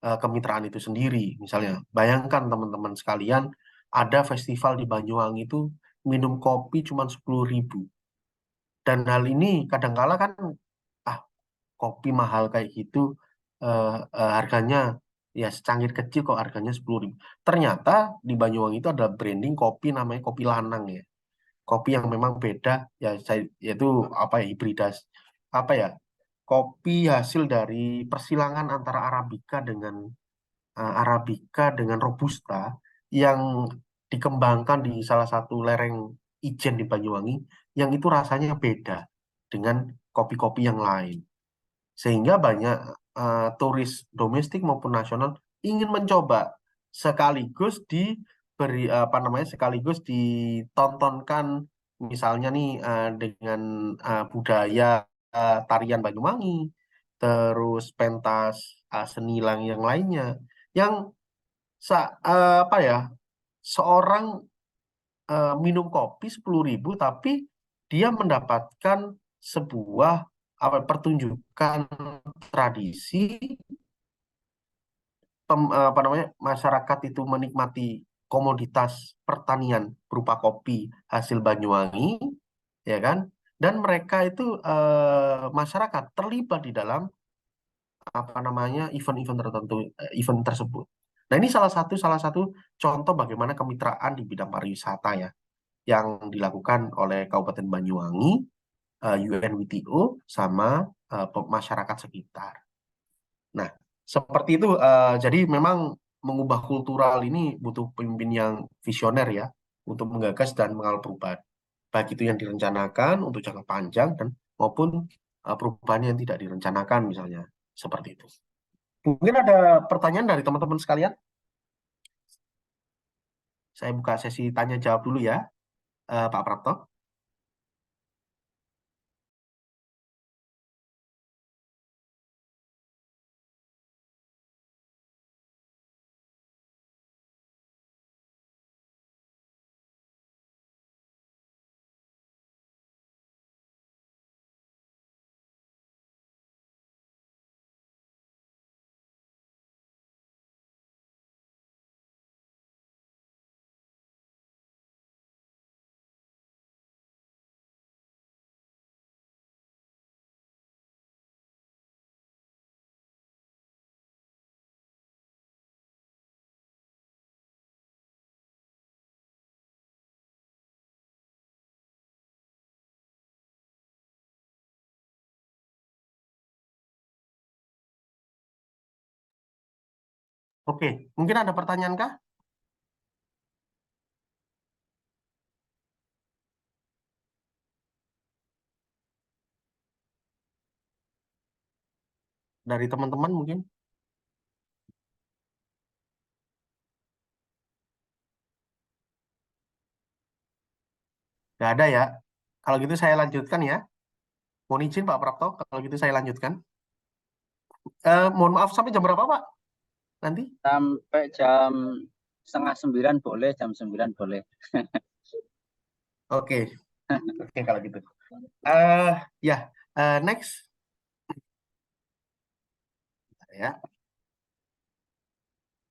kemitraan itu sendiri. Misalnya, bayangkan teman-teman sekalian, ada festival di Banyuwangi itu minum kopi cuma 10.000. Dan hal ini kadangkala kan, ah kopi mahal kayak gitu, harganya ya secangkir kecil kok harganya 10.000. Ternyata di Banyuwangi itu ada branding kopi namanya kopi lanang ya. Kopi yang memang beda ya, yaitu apa ya hibridas apa ya kopi hasil dari persilangan antara Arabica dengan Robusta yang dikembangkan di salah satu lereng Ijen di Banyuwangi yang itu rasanya beda dengan kopi-kopi yang lain. Sehingga banyak turis domestik maupun nasional ingin mencoba sekaligus sekaligus ditontonkan misalnya nih dengan budaya tarian Banyuwangi, terus pentas senilang yang lainnya yang apa ya seorang minum kopi 10.000 tapi dia mendapatkan sebuah pertunjukan tradisi, apa namanya masyarakat itu menikmati komoditas pertanian berupa kopi hasil Banyuwangi, ya kan? Dan mereka itu masyarakat terlibat di dalam apa namanya event-event tertentu, event tersebut. Nah, ini salah satu contoh bagaimana kemitraan di bidang pariwisata ya yang dilakukan oleh Kabupaten Banyuwangi, UNWTO sama masyarakat sekitar. Nah, seperti itu. Jadi memang mengubah kultural ini butuh pemimpin yang visioner ya untuk menggagas dan mengawal perubahan. Baik itu yang direncanakan untuk jangka panjang dan maupun perubahan yang tidak direncanakan misalnya seperti itu. Mungkin ada pertanyaan dari teman-teman sekalian. Saya buka sesi tanya jawab dulu ya, Pak Prapto. Oke, mungkin ada pertanyaan kah dari teman-teman mungkin? Nggak ada ya. Kalau gitu saya lanjutkan ya. Mohon izin Pak Prapto, kalau gitu saya lanjutkan. Mohon maaf sampai jam berapa Pak? Nanti? Sampai jam setengah 9 boleh, jam 9 boleh. Oke, oke kalau gitu. eh Ya, next ya.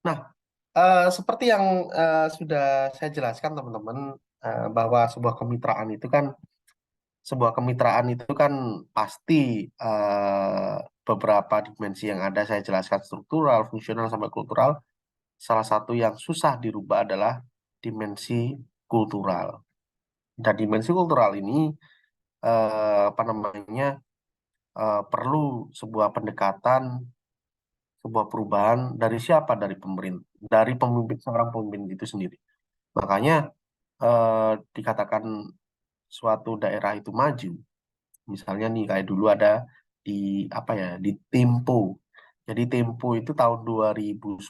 Nah, seperti yang sudah saya jelaskan teman-teman, bahwa sebuah kemitraan itu kan pasti eh, beberapa dimensi yang ada saya jelaskan struktural, fungsional, sampai kultural. Salah satu yang susah dirubah adalah dimensi kultural. Dan dimensi kultural ini apa namanya perlu sebuah pendekatan, sebuah perubahan dari siapa? Dari pemerintah, dari pemimpin, seorang pemimpin itu sendiri. Makanya dikatakan suatu daerah itu maju. Misalnya nih kayak dulu ada di apa ya, di Tempo. Jadi Tempo itu tahun 2010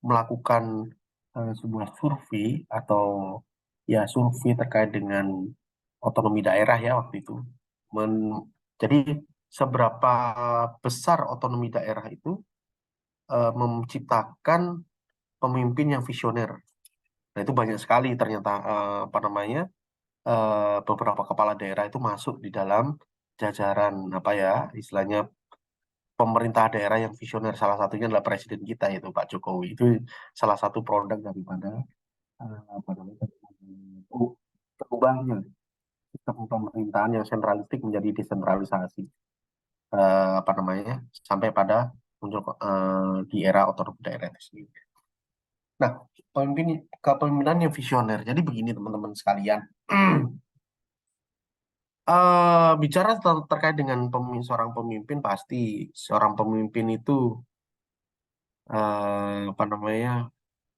melakukan sebuah survei atau ya survei terkait dengan otonomi daerah ya waktu itu. Jadi seberapa besar otonomi daerah itu menciptakan pemimpin yang visioner. Nah, itu banyak sekali ternyata apa namanya beberapa kepala daerah itu masuk di dalam jajaran apa ya istilahnya pemerintah daerah yang visioner. Salah satunya adalah presiden kita yaitu Pak Jokowi. Itu salah satu produk daripada apa namanya berubahnya sistem pemerintahan yang sentralistik menjadi desentralisasi apa namanya sampai pada muncul di era otonomi daerah itu sendiri. Nah, kepemimpinan yang visioner. Jadi begini teman-teman sekalian. Bicara terkait dengan seorang pemimpin, pasti seorang pemimpin itu apa namanya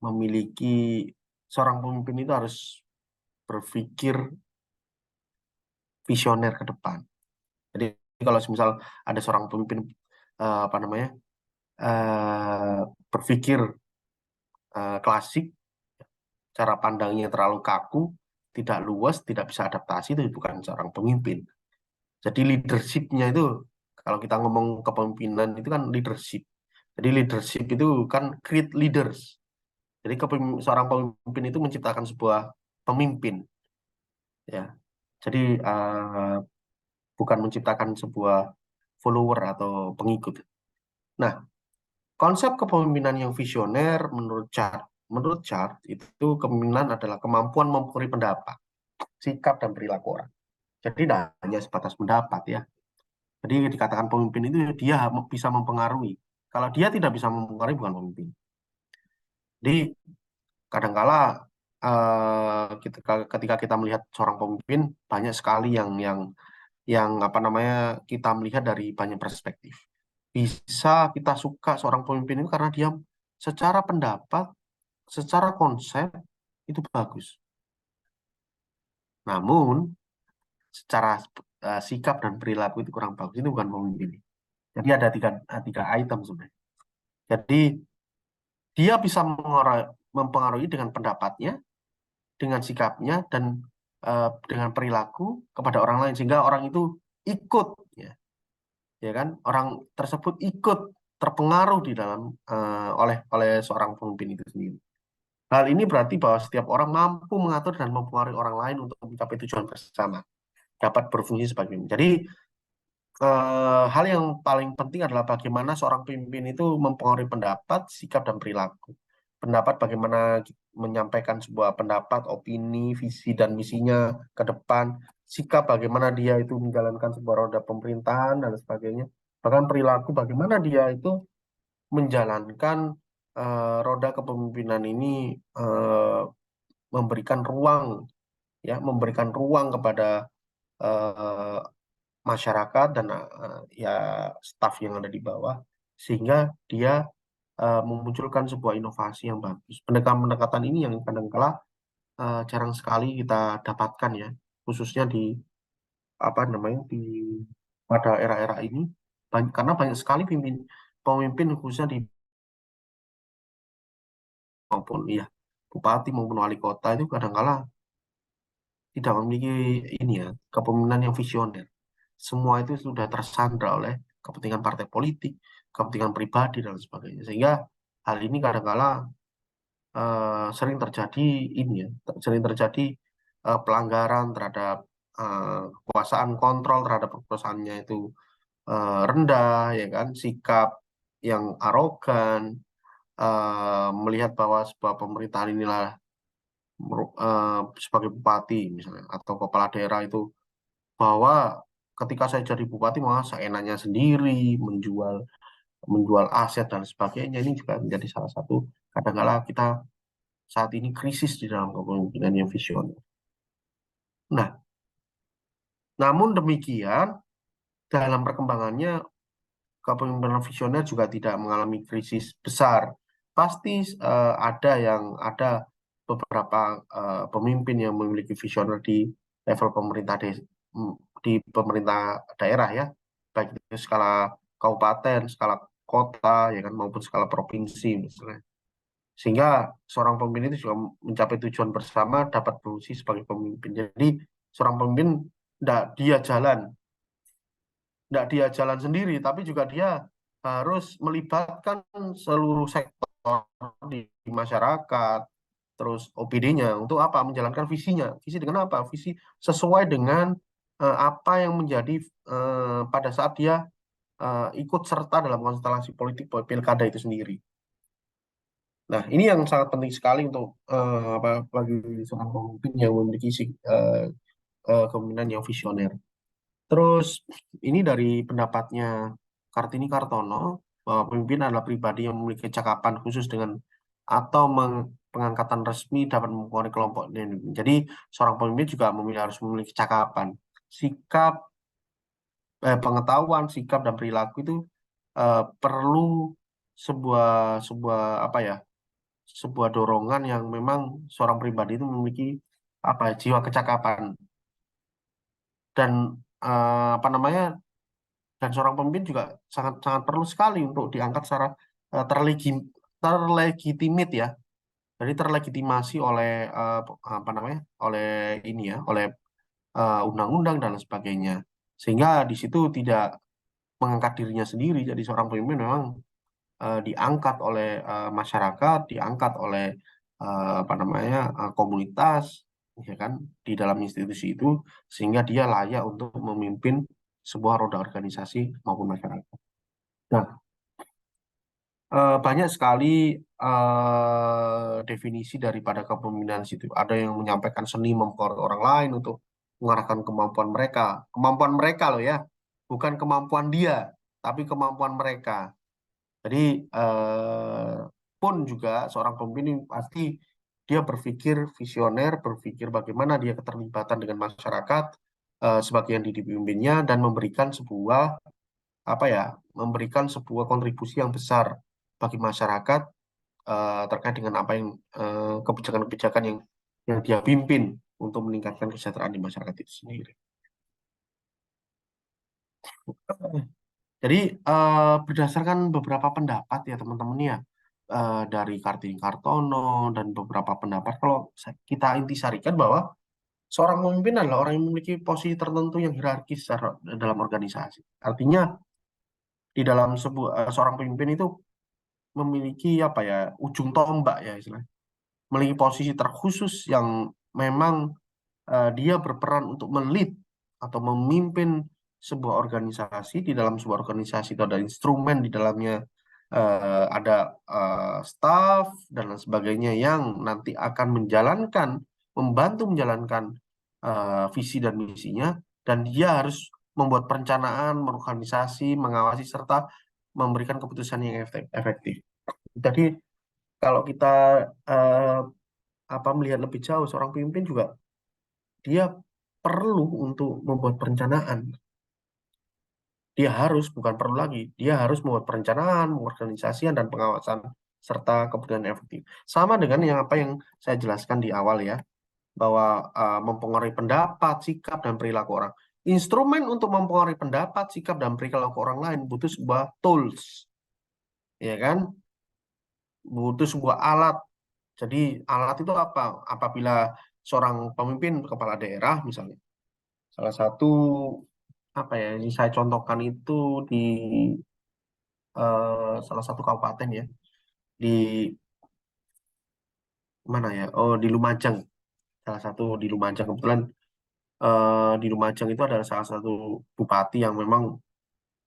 memiliki seorang pemimpin itu harus berpikir visioner ke depan. Jadi kalau misal ada seorang pemimpin apa namanya eh, berpikir klasik, cara pandangnya terlalu kaku, tidak luas, tidak bisa adaptasi, itu bukan seorang pemimpin. Jadi leadership-nya itu, kalau kita ngomong kepemimpinan itu kan leadership. Jadi leadership itu kan create leaders. Jadi seorang pemimpin itu menciptakan sebuah pemimpin, ya. Jadi bukan menciptakan sebuah follower atau pengikut. Nah, konsep kepemimpinan yang visioner menurut Chart itu kepemimpinan adalah kemampuan mempengaruhi pendapat, sikap dan perilaku orang. Jadi tidak hanya sebatas pendapat ya. Jadi dikatakan pemimpin itu dia bisa mempengaruhi. Kalau dia tidak bisa mempengaruhi bukan pemimpin. Jadi kadangkala ketika kita melihat seorang pemimpin banyak sekali yang apa namanya kita melihat dari banyak perspektif. Bisa kita suka seorang pemimpin itu karena dia secara pendapat, secara konsep itu bagus. Namun secara sikap dan perilaku itu kurang bagus, itu bukan pemimpin. Jadi ada tiga item sebenarnya. Jadi dia bisa mempengaruhi dengan pendapatnya, dengan sikapnya, dan dengan perilaku kepada orang lain sehingga orang itu ikut, ya kan? Orang tersebut ikut terpengaruh di dalam oleh seorang pemimpin itu sendiri. Hal ini berarti bahwa setiap orang mampu mengatur dan mempengaruhi orang lain untuk mencapai tujuan bersama, dapat berfungsi sebagai pemimpin. Jadi hal yang paling penting adalah bagaimana seorang pemimpin itu mempengaruhi pendapat, sikap, dan perilaku. Pendapat bagaimana menyampaikan sebuah pendapat, opini, visi, dan misinya ke depan. Sikap bagaimana dia itu menjalankan sebuah roda pemerintahan dan sebagainya. Bahkan perilaku bagaimana dia itu menjalankan roda kepemimpinan ini eh, memberikan ruang memberikan ruang kepada eh, masyarakat dan ya staf yang ada di bawah sehingga dia memunculkan sebuah inovasi yang bagus. Pendekatan-pendekatan ini yang kadang-kala jarang sekali kita dapatkan ya, khususnya di apa namanya pada era-era ini karena banyak sekali pemimpin khususnya di maupun ya bupati maupun wali kota itu kadang-kala tidak memiliki ini ya kepemimpinan yang visioner. Semua itu sudah tersandra oleh kepentingan partai politik, kepentingan pribadi dan sebagainya. Sehingga hal ini kadang-kala sering terjadi ini ya, sering terjadi pelanggaran terhadap kekuasaan, kontrol terhadap kekuasaannya itu rendah, ya kan, sikap yang arogan, melihat bahwa sebuah pemerintahan inilah sebagai bupati misalnya atau kepala daerah itu bahwa ketika saya jadi bupati malah seenaknya sendiri menjual menjual aset dan sebagainya. Ini juga menjadi salah satu kadang-kala kita saat ini krisis di dalam kepemimpinan yang visioner. Nah, namun demikian dalam perkembangannya kepemimpinan visioner juga tidak mengalami krisis besar. Pasti ada beberapa pemimpin yang memiliki visioner di level di pemerintah daerah ya, baik itu skala kabupaten, skala kota ya kan maupun skala provinsi misalnya. Sehingga seorang pemimpin itu juga mencapai tujuan bersama dapat berfungsi sebagai pemimpin. Jadi seorang pemimpin tidak dia jalan sendiri, tapi juga dia harus melibatkan seluruh sektor di masyarakat, terus OPD-nya untuk apa? Menjalankan visinya. Visi dengan apa? Visi sesuai dengan apa yang menjadi pada saat dia ikut serta dalam konstelasi politik pilkada itu sendiri. Nah, ini yang sangat penting sekali untuk bagi seorang pemimpin yang memiliki kepemimpinan yang visioner. Terus ini dari pendapatnya Kartini Kartono bahwa pemimpin adalah pribadi yang memiliki kecakapan khusus dengan atau pengangkatan resmi dapat mempengaruhi kelompok. Jadi seorang pemimpin juga harus memiliki kecakapan, sikap, pengetahuan, sikap dan perilaku itu perlu sebuah sebuah apa ya, sebuah dorongan yang memang seorang pribadi itu memiliki apa ya, jiwa kecakapan dan apa namanya, dan seorang pemimpin juga sangat sangat perlu sekali untuk diangkat secara eh, terlegi- terlegitimit ya, jadi terlegitimasi oleh apa namanya, oleh ini ya, oleh undang-undang dan lain sebagainya, sehingga di situ tidak mengangkat dirinya sendiri. Jadi seorang pemimpin memang diangkat oleh masyarakat, diangkat oleh apa namanya, komunitas, ya kan, di dalam institusi itu, sehingga dia layak untuk memimpin sebuah roda organisasi maupun masyarakat. Nah, banyak sekali definisi daripada kepemimpinan situ. Ada yang menyampaikan seni mempengaruhi orang lain untuk mengarahkan kemampuan mereka. Kemampuan mereka loh ya, bukan kemampuan dia, tapi kemampuan mereka. Jadi pun juga seorang pemimpin ini pasti dia berpikir visioner, berpikir bagaimana dia keterlibatan dengan masyarakat sebagai yang dipimpinnya dan memberikan sebuah apa ya, memberikan sebuah kontribusi yang besar bagi masyarakat terkait dengan apa yang kebijakan-kebijakan yang dia pimpin untuk meningkatkan kesejahteraan di masyarakat itu sendiri. Jadi berdasarkan beberapa pendapat ya teman-teman ya, dari Kartini Kartono dan beberapa pendapat, kalau kita intisarikan bahwa seorang pemimpin adalah orang yang memiliki posisi tertentu yang hierarkis dalam organisasi. Artinya di dalam seorang pemimpin itu memiliki apa ya, ujung tombak ya istilahnya, memiliki posisi terkhusus yang memang dia berperan untuk melit atau memimpin sebuah organisasi. Di dalam sebuah organisasi itu ada instrumen di dalamnya, ada staff dan lain sebagainya yang nanti akan membantu menjalankan visi dan misinya, dan dia harus membuat perencanaan, mengorganisasi, mengawasi serta memberikan keputusan yang efektif. Jadi kalau kita eh, melihat lebih jauh, seorang pemimpin juga dia perlu untuk membuat perencanaan. Dia harus, bukan perlu lagi, dia harus membuat perencanaan, pengorganisasian, dan pengawasan, serta keputusan efektif. Sama dengan apa yang saya jelaskan di awal ya, bahwa mempengaruhi pendapat, sikap, dan perilaku orang. Instrumen untuk mempengaruhi pendapat, sikap, dan perilaku orang lain butuh sebuah tools, ya kan? Butuh sebuah alat. Jadi alat itu apa? Apabila seorang pemimpin kepala daerah misalnya, salah satu apa ya, yang saya contohkan itu di salah satu kabupaten ya, di mana ya? Oh, di Lumajang. Salah satu di Lumajang, kebetulan di Lumajang itu adalah salah satu bupati yang memang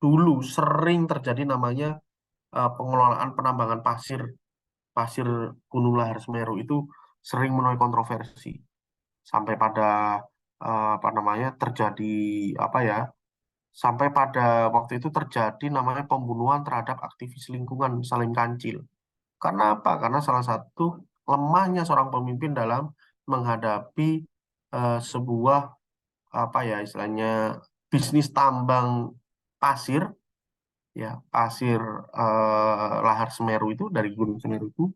dulu sering terjadi namanya pengelolaan penambangan pasir pasir Gunung Lahar Semeru itu sering menuai kontroversi sampai pada apa namanya, terjadi apa ya, sampai pada waktu itu terjadi namanya pembunuhan terhadap aktivis lingkungan Salim Kancil. Karena apa? Karena salah satu lemahnya seorang pemimpin dalam menghadapi sebuah apa ya istilahnya bisnis tambang pasir, ya pasir lahar Semeru itu dari Gunung Semeru itu,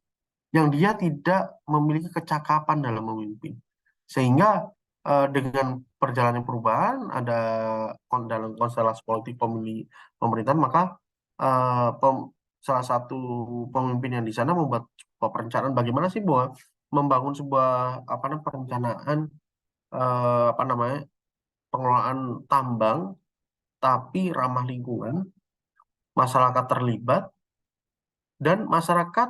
yang dia tidak memiliki kecakapan dalam memimpin. Sehingga dengan perjalanan perubahan ada dalam konstelasi politik pemerintahan, maka eh, pem- salah satu pemimpin yang di sana membuat sebuah perencanaan bagaimana sih bahwa membangun sebuah apa namanya perencanaan apa namanya pengelolaan tambang tapi ramah lingkungan, masyarakat terlibat dan masyarakat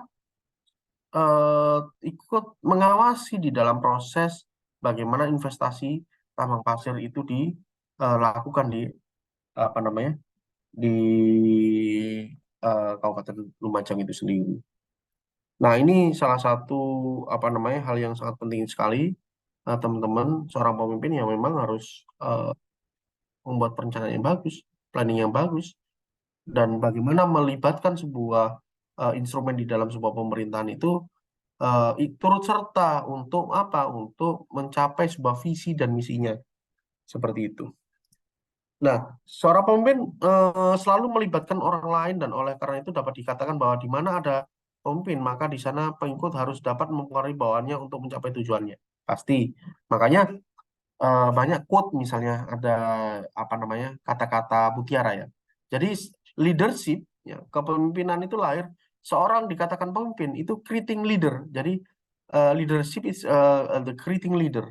eh, ikut mengawasi di dalam proses bagaimana investasi tambang pasir itu dilakukan di apa namanya di Kabupaten Lumajang itu sendiri. Nah, ini salah satu apa namanya hal yang sangat penting sekali, teman-teman, seorang pemimpin yang memang harus membuat perencanaan yang bagus, planning yang bagus, dan bagaimana melibatkan sebuah instrumen di dalam sebuah pemerintahan itu turut serta untuk apa? Untuk mencapai sebuah visi dan misinya seperti itu. Nah, seorang pemimpin selalu melibatkan orang lain dan oleh karena itu dapat dikatakan bahwa di mana ada pemimpin, maka di sana pengikut harus dapat mempengaruhi bawahannya untuk mencapai tujuannya. Pasti. Makanya banyak quote misalnya ada apa namanya kata-kata mutiara ya. Jadi leadership ya, kepemimpinan itu lahir seorang dikatakan pemimpin itu creating leader. Jadi leadership is the creating leader.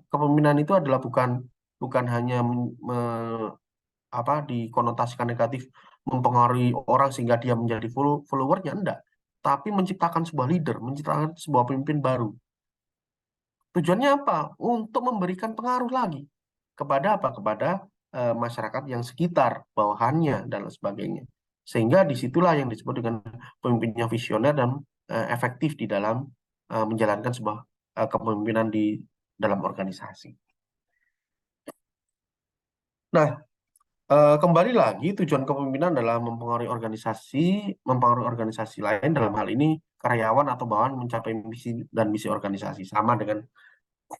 Kepemimpinan itu adalah bukan bukan hanya apa dikonotasikan negatif mempengaruhi orang sehingga dia menjadi followernya enggak, tapi menciptakan sebuah leader, menciptakan sebuah pemimpin baru. Tujuannya apa? Untuk memberikan pengaruh lagi kepada apa? Kepada masyarakat yang sekitar, bawahannya, dan lain sebagainya. Sehingga disitulah yang disebut dengan pemimpinnya visioner dan efektif di dalam menjalankan sebuah kepemimpinan di dalam organisasi. Nah, kembali lagi tujuan kepemimpinan adalah mempengaruhi organisasi lain dalam hal ini karyawan atau bawahan mencapai misi dan misi organisasi. Sama dengan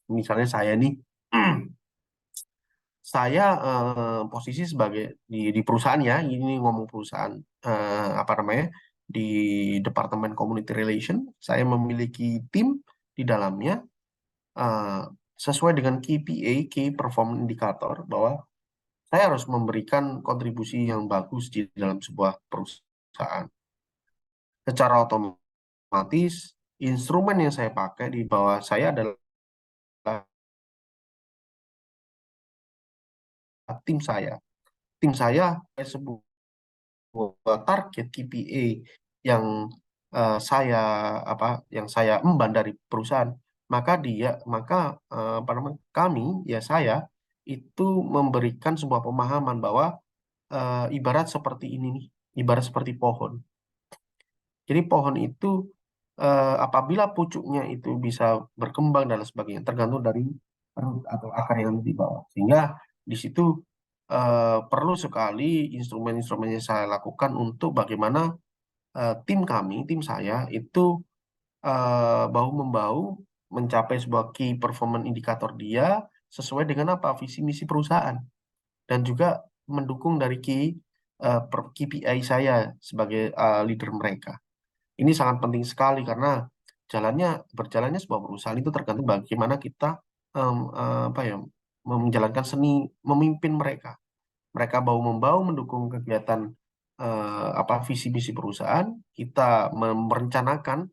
misalnya saya nih saya posisi sebagai di perusahaan ya, ini ngomong perusahaan apa namanya di Departemen Community Relation, saya memiliki tim di dalamnya eh, sesuai dengan KPA, Key Performance Indicator, bahwa saya harus memberikan kontribusi yang bagus di dalam sebuah perusahaan. Secara otomatis, instrumen yang saya pakai di bawah saya adalah tim saya. Tim saya sebuah target KPI yang saya yang saya emban dari perusahaan, maka apa namanya kami ya saya itu memberikan sebuah pemahaman bahwa ibarat seperti ini nih, ibarat seperti pohon. Jadi pohon itu apabila pucuknya itu bisa berkembang dan lain sebagainya tergantung dari root atau akar yang di bawah. Sehingga di situ perlu sekali instrumen-instrumen yang saya lakukan untuk bagaimana tim kami, tim saya itu bahu-membahu mencapai sebuah key performance indikator dia sesuai dengan apa visi misi perusahaan dan juga mendukung dari KPI saya sebagai leader mereka. Ini sangat penting sekali karena berjalannya sebuah perusahaan itu tergantung bagaimana kita apa ya menjalankan seni memimpin mereka. Mereka bahu-membahu mendukung kegiatan apa visi misi perusahaan, kita merencanakan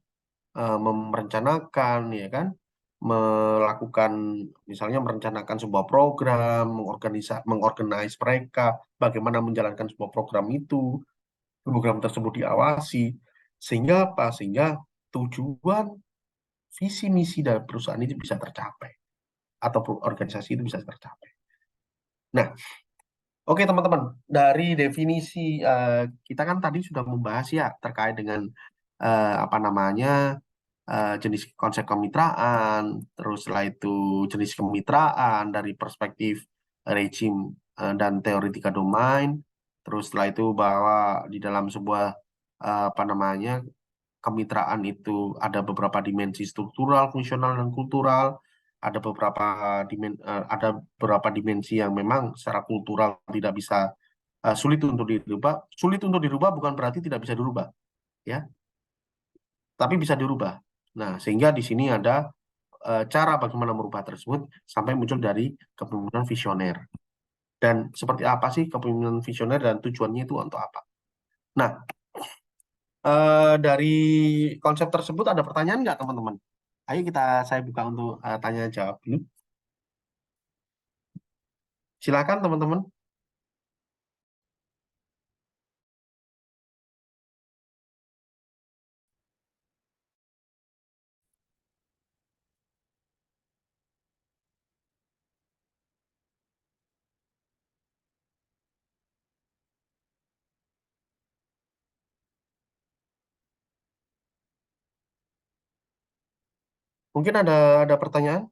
ya kan, melakukan misalnya merencanakan sebuah program, mengorganize mereka bagaimana menjalankan sebuah program tersebut diawasi sehingga apa? Sehingga tujuan visi misi dari perusahaan itu bisa tercapai atau organisasi itu bisa tercapai. Nah, oke teman-teman, dari definisi kita kan tadi sudah membahas ya terkait dengan apa namanya jenis konsep kemitraan, terus setelah itu jenis kemitraan dari perspektif rejim dan teoretika domain, terus setelah itu bahwa di dalam sebuah apa namanya kemitraan itu ada beberapa dimensi struktural, fungsional, dan kultural, ada beberapa dimensi yang memang secara kultural tidak bisa sulit untuk dirubah. Sulit untuk dirubah bukan berarti tidak bisa dirubah, ya, tapi bisa dirubah. Nah, sehingga di sini ada cara bagaimana merubah tersebut sampai muncul dari kepemimpinan visioner. Dan seperti apa sih kepemimpinan visioner dan tujuannya itu untuk apa? Nah, dari konsep tersebut ada pertanyaan nggak teman-teman? Ayo saya buka untuk tanya jawab dulu. Silakan teman-teman. Mungkin ada pertanyaan?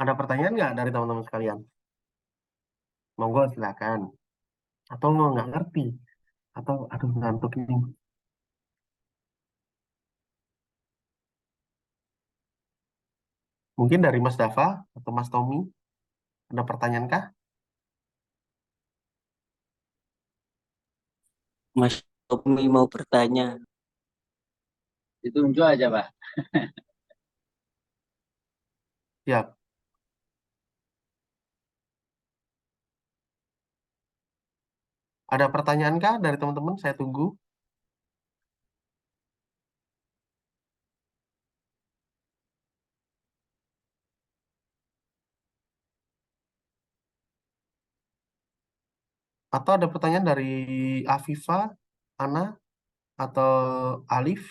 Ada pertanyaan nggak dari teman-teman sekalian? Monggo silakan. Atau nggak ngerti? Atau aduh ngantuk ini. Mungkin dari Mas Dava atau Mas Tommy ada pertanyaan kah? Mas Tommy mau bertanya. Ditunjuk aja, Pak. Ya, ada pertanyaan kah dari teman-teman? Saya tunggu. Atau ada pertanyaan dari Afifa, Ana, atau Alif?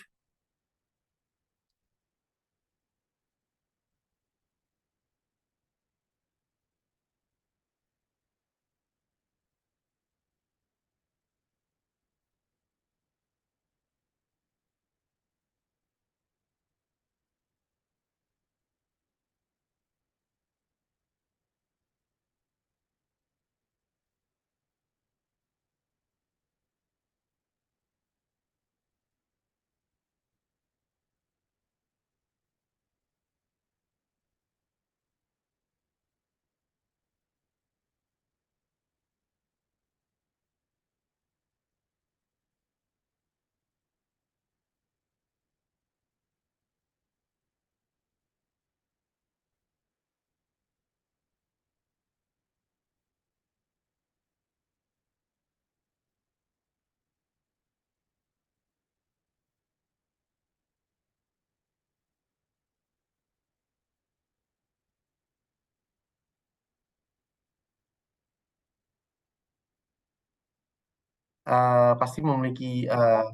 Pasti memiliki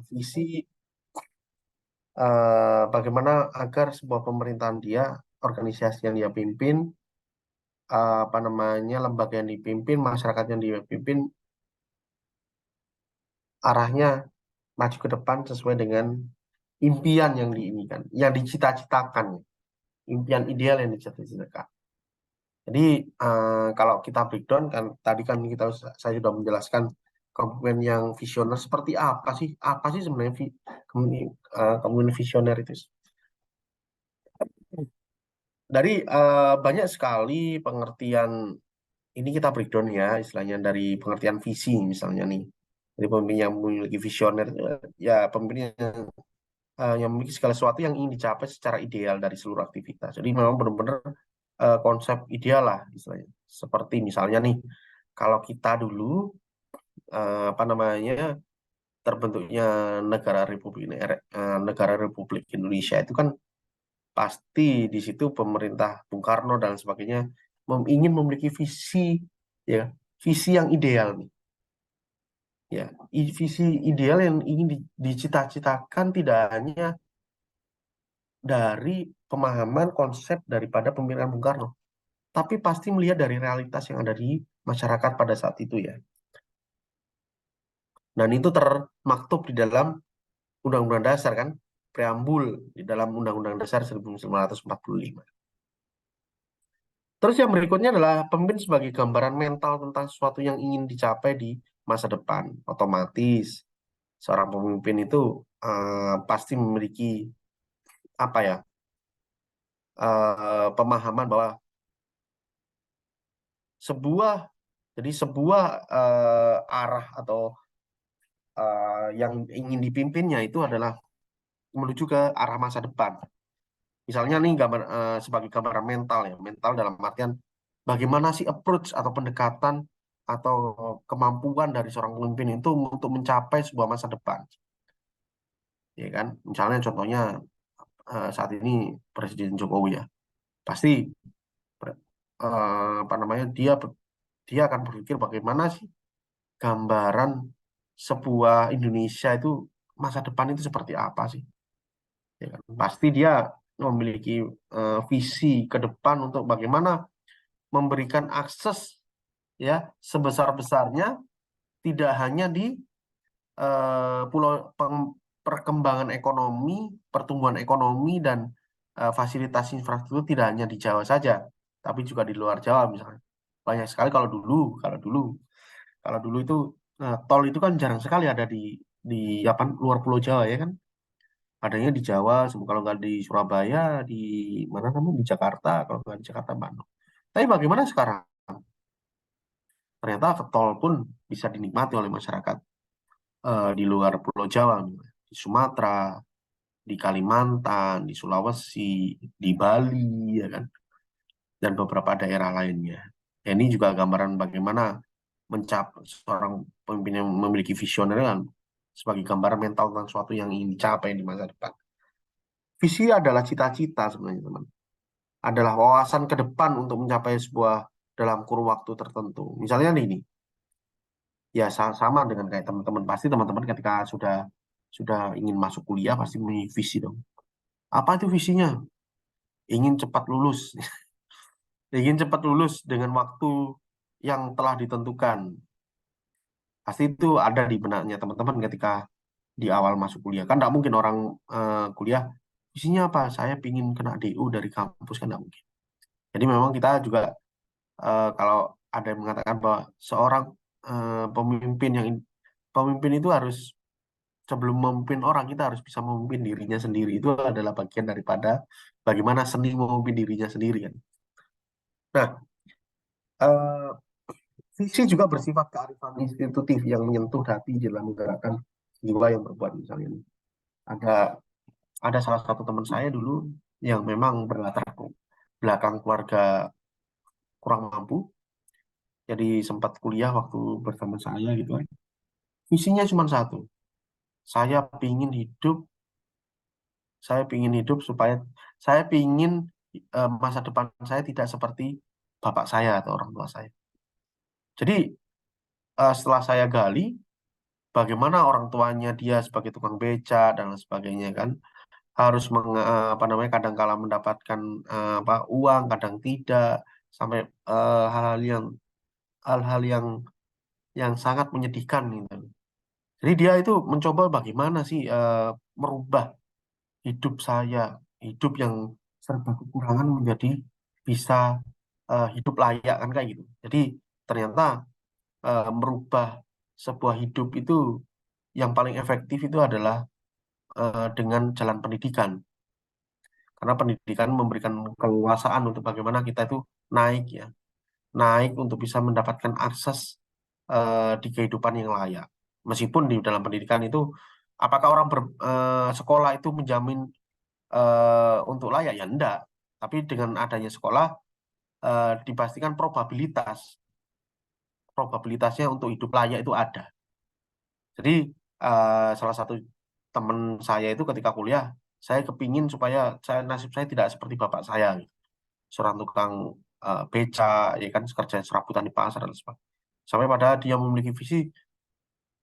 visi bagaimana agar sebuah pemerintahan dia, organisasi yang dia pimpin, apa namanya, lembaga yang dipimpin, masyarakat yang dia pimpin, arahnya maju ke depan sesuai dengan impian yang diinginkan, yang dicita-citakan, impian ideal yang dicita-citakan. Jadi kalau kita breakdown kan tadi kan saya sudah menjelaskan kepemimpinan yang visioner seperti apa sih? Apa sih sebenarnya kepemimpinan visioner itu? Dari banyak sekali pengertian ini kita breakdown ya, istilahnya dari pengertian visi misalnya nih. Jadi pemimpin yang memiliki visioner itu ya pemimpin yang memiliki segala sesuatu yang ingin dicapai secara ideal dari seluruh aktivitas. Jadi memang benar-benar konsep ideal lah istilahnya. Seperti misalnya nih, kalau kita dulu apa namanya terbentuknya negara Republik Indonesia itu kan pasti di situ pemerintah Bung Karno dan sebagainya ingin memiliki visi, ya, visi yang ideal nih. Ya, visi ideal yang ingin dicita-citakan tidak hanya dari pemahaman konsep daripada pemimpinan Bung Karno, tapi pasti melihat dari realitas yang ada di masyarakat pada saat itu ya. Dan itu termaktub di dalam Undang-Undang Dasar kan, preambul di dalam Undang-Undang Dasar 1945. Terus yang berikutnya adalah pemimpin sebagai gambaran mental tentang sesuatu yang ingin dicapai di masa depan. Otomatis seorang pemimpin itu pasti memiliki apa ya, pemahaman bahwa sebuah sebuah arah atau yang ingin dipimpinnya itu adalah menuju ke arah masa depan. Misalnya nih sebagai gambaran mental ya, mental dalam artian bagaimana sih approach atau pendekatan atau kemampuan dari seorang pemimpin itu untuk mencapai sebuah masa depan, ya kan? Misalnya contohnya saat ini Presiden Jokowi ya, pasti apa namanya dia akan berpikir bagaimana sih gambaran sebuah Indonesia itu masa depan itu seperti apa sih, ya kan? Pasti dia memiliki visi ke depan untuk bagaimana memberikan akses ya sebesar-besarnya tidak hanya di pulau perkembangan ekonomi, pertumbuhan ekonomi dan fasilitas infrastruktur tidak hanya di Jawa saja, tapi juga di luar Jawa misalnya. Banyak sekali kalau dulu itu tol itu kan jarang sekali ada di apa luar Pulau Jawa ya kan. Adanya di Jawa, kalau nggak di Surabaya, di mana namanya di Jakarta, kalau nggak di Jakarta Bandung. Tapi bagaimana sekarang? Ternyata tol pun bisa dinikmati oleh masyarakat di luar Pulau Jawa, di Sumatera, di Kalimantan, di Sulawesi, di Bali, ya kan, dan beberapa daerah lainnya. Ya, ini juga gambaran bagaimana mencapai seorang pemimpin yang memiliki visioner kan, sebagai gambaran mental tentang sesuatu yang ingin dicapai di masa depan. Visi adalah cita-cita sebenarnya teman, adalah wawasan ke depan untuk mencapai sebuah dalam kurun waktu tertentu. Misalnya ini, ya sama dengan kayak teman-teman, pasti teman-teman ketika sudah ingin masuk kuliah pasti punya visi dong. Apa itu visinya? Ingin cepat lulus, ingin cepat lulus dengan waktu yang telah ditentukan. Pasti itu ada di benaknya teman-teman ketika di awal masuk kuliah. Kan tidak mungkin orang kuliah, visinya apa? Saya ingin kena DU dari kampus, kan tidak mungkin. Jadi memang kita juga kalau ada yang mengatakan bahwa seorang pemimpin itu harus sebelum memimpin orang kita harus bisa memimpin dirinya sendiri. Itu adalah bagian daripada bagaimana seni memimpin dirinya sendiri kan. Nah, eh, visi juga bersifat kearifan institutif yang menyentuh hati dalam menggerakkan jiwa yang berbuat. Misalnya ada ada salah satu teman saya dulu yang memang berlatar belakang keluarga kurang mampu, jadi sempat kuliah waktu bersama saya gitu kan. Visinya cuma satu, saya pingin hidup saya pingin hidup supaya saya pingin masa depan saya tidak seperti bapak saya atau orang tua saya. Jadi setelah saya gali bagaimana orang tuanya dia sebagai tukang beca dan lain sebagainya kan harus apa namanya kadang kala mendapatkan apa uang kadang tidak sampai hal-hal yang sangat menyedihkan gitu. Jadi dia itu mencoba bagaimana sih merubah hidup saya, hidup yang serba kekurangan menjadi bisa hidup layak kan kayak gitu. Jadi ternyata merubah sebuah hidup itu yang paling efektif itu adalah dengan jalan pendidikan. Karena pendidikan memberikan keleluasaan untuk bagaimana kita itu naik ya, naik untuk bisa mendapatkan akses di kehidupan yang layak. Meskipun di dalam pendidikan itu, apakah orang sekolah itu menjamin untuk layak? Ya enggak. Tapi dengan adanya sekolah, dipastikan probabilitasnya untuk hidup layak itu ada. Jadi salah satu teman saya itu ketika kuliah, saya kepingin supaya nasib saya tidak seperti bapak saya, gitu. Seorang tukang beca, ya kan, kerja serabutan di pasar dan sebagainya. Sampai pada dia memiliki visi,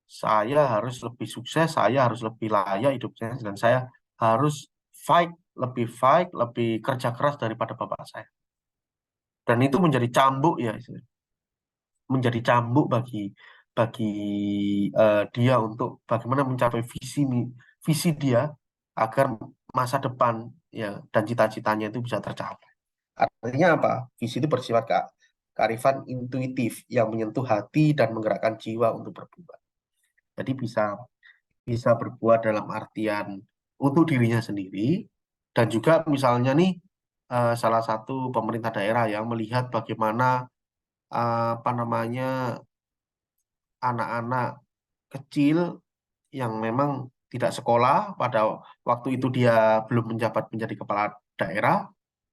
saya harus lebih sukses, saya harus lebih layak hidupnya, dan saya harus fight, lebih kerja keras daripada bapak saya. Dan itu menjadi cambuk ya, menjadi cambuk bagi dia untuk bagaimana mencapai visi dia agar masa depan ya dan cita-citanya itu bisa tercapai. Artinya apa? Visi itu bersifat kearifan intuitif yang menyentuh hati dan menggerakkan jiwa untuk berbuat. Jadi bisa berbuat dalam artian untuk dirinya sendiri, dan juga misalnya nih salah satu pemerintah daerah yang melihat bagaimana apa namanya anak-anak kecil yang memang tidak sekolah pada waktu itu dia belum menjabat menjadi kepala daerah,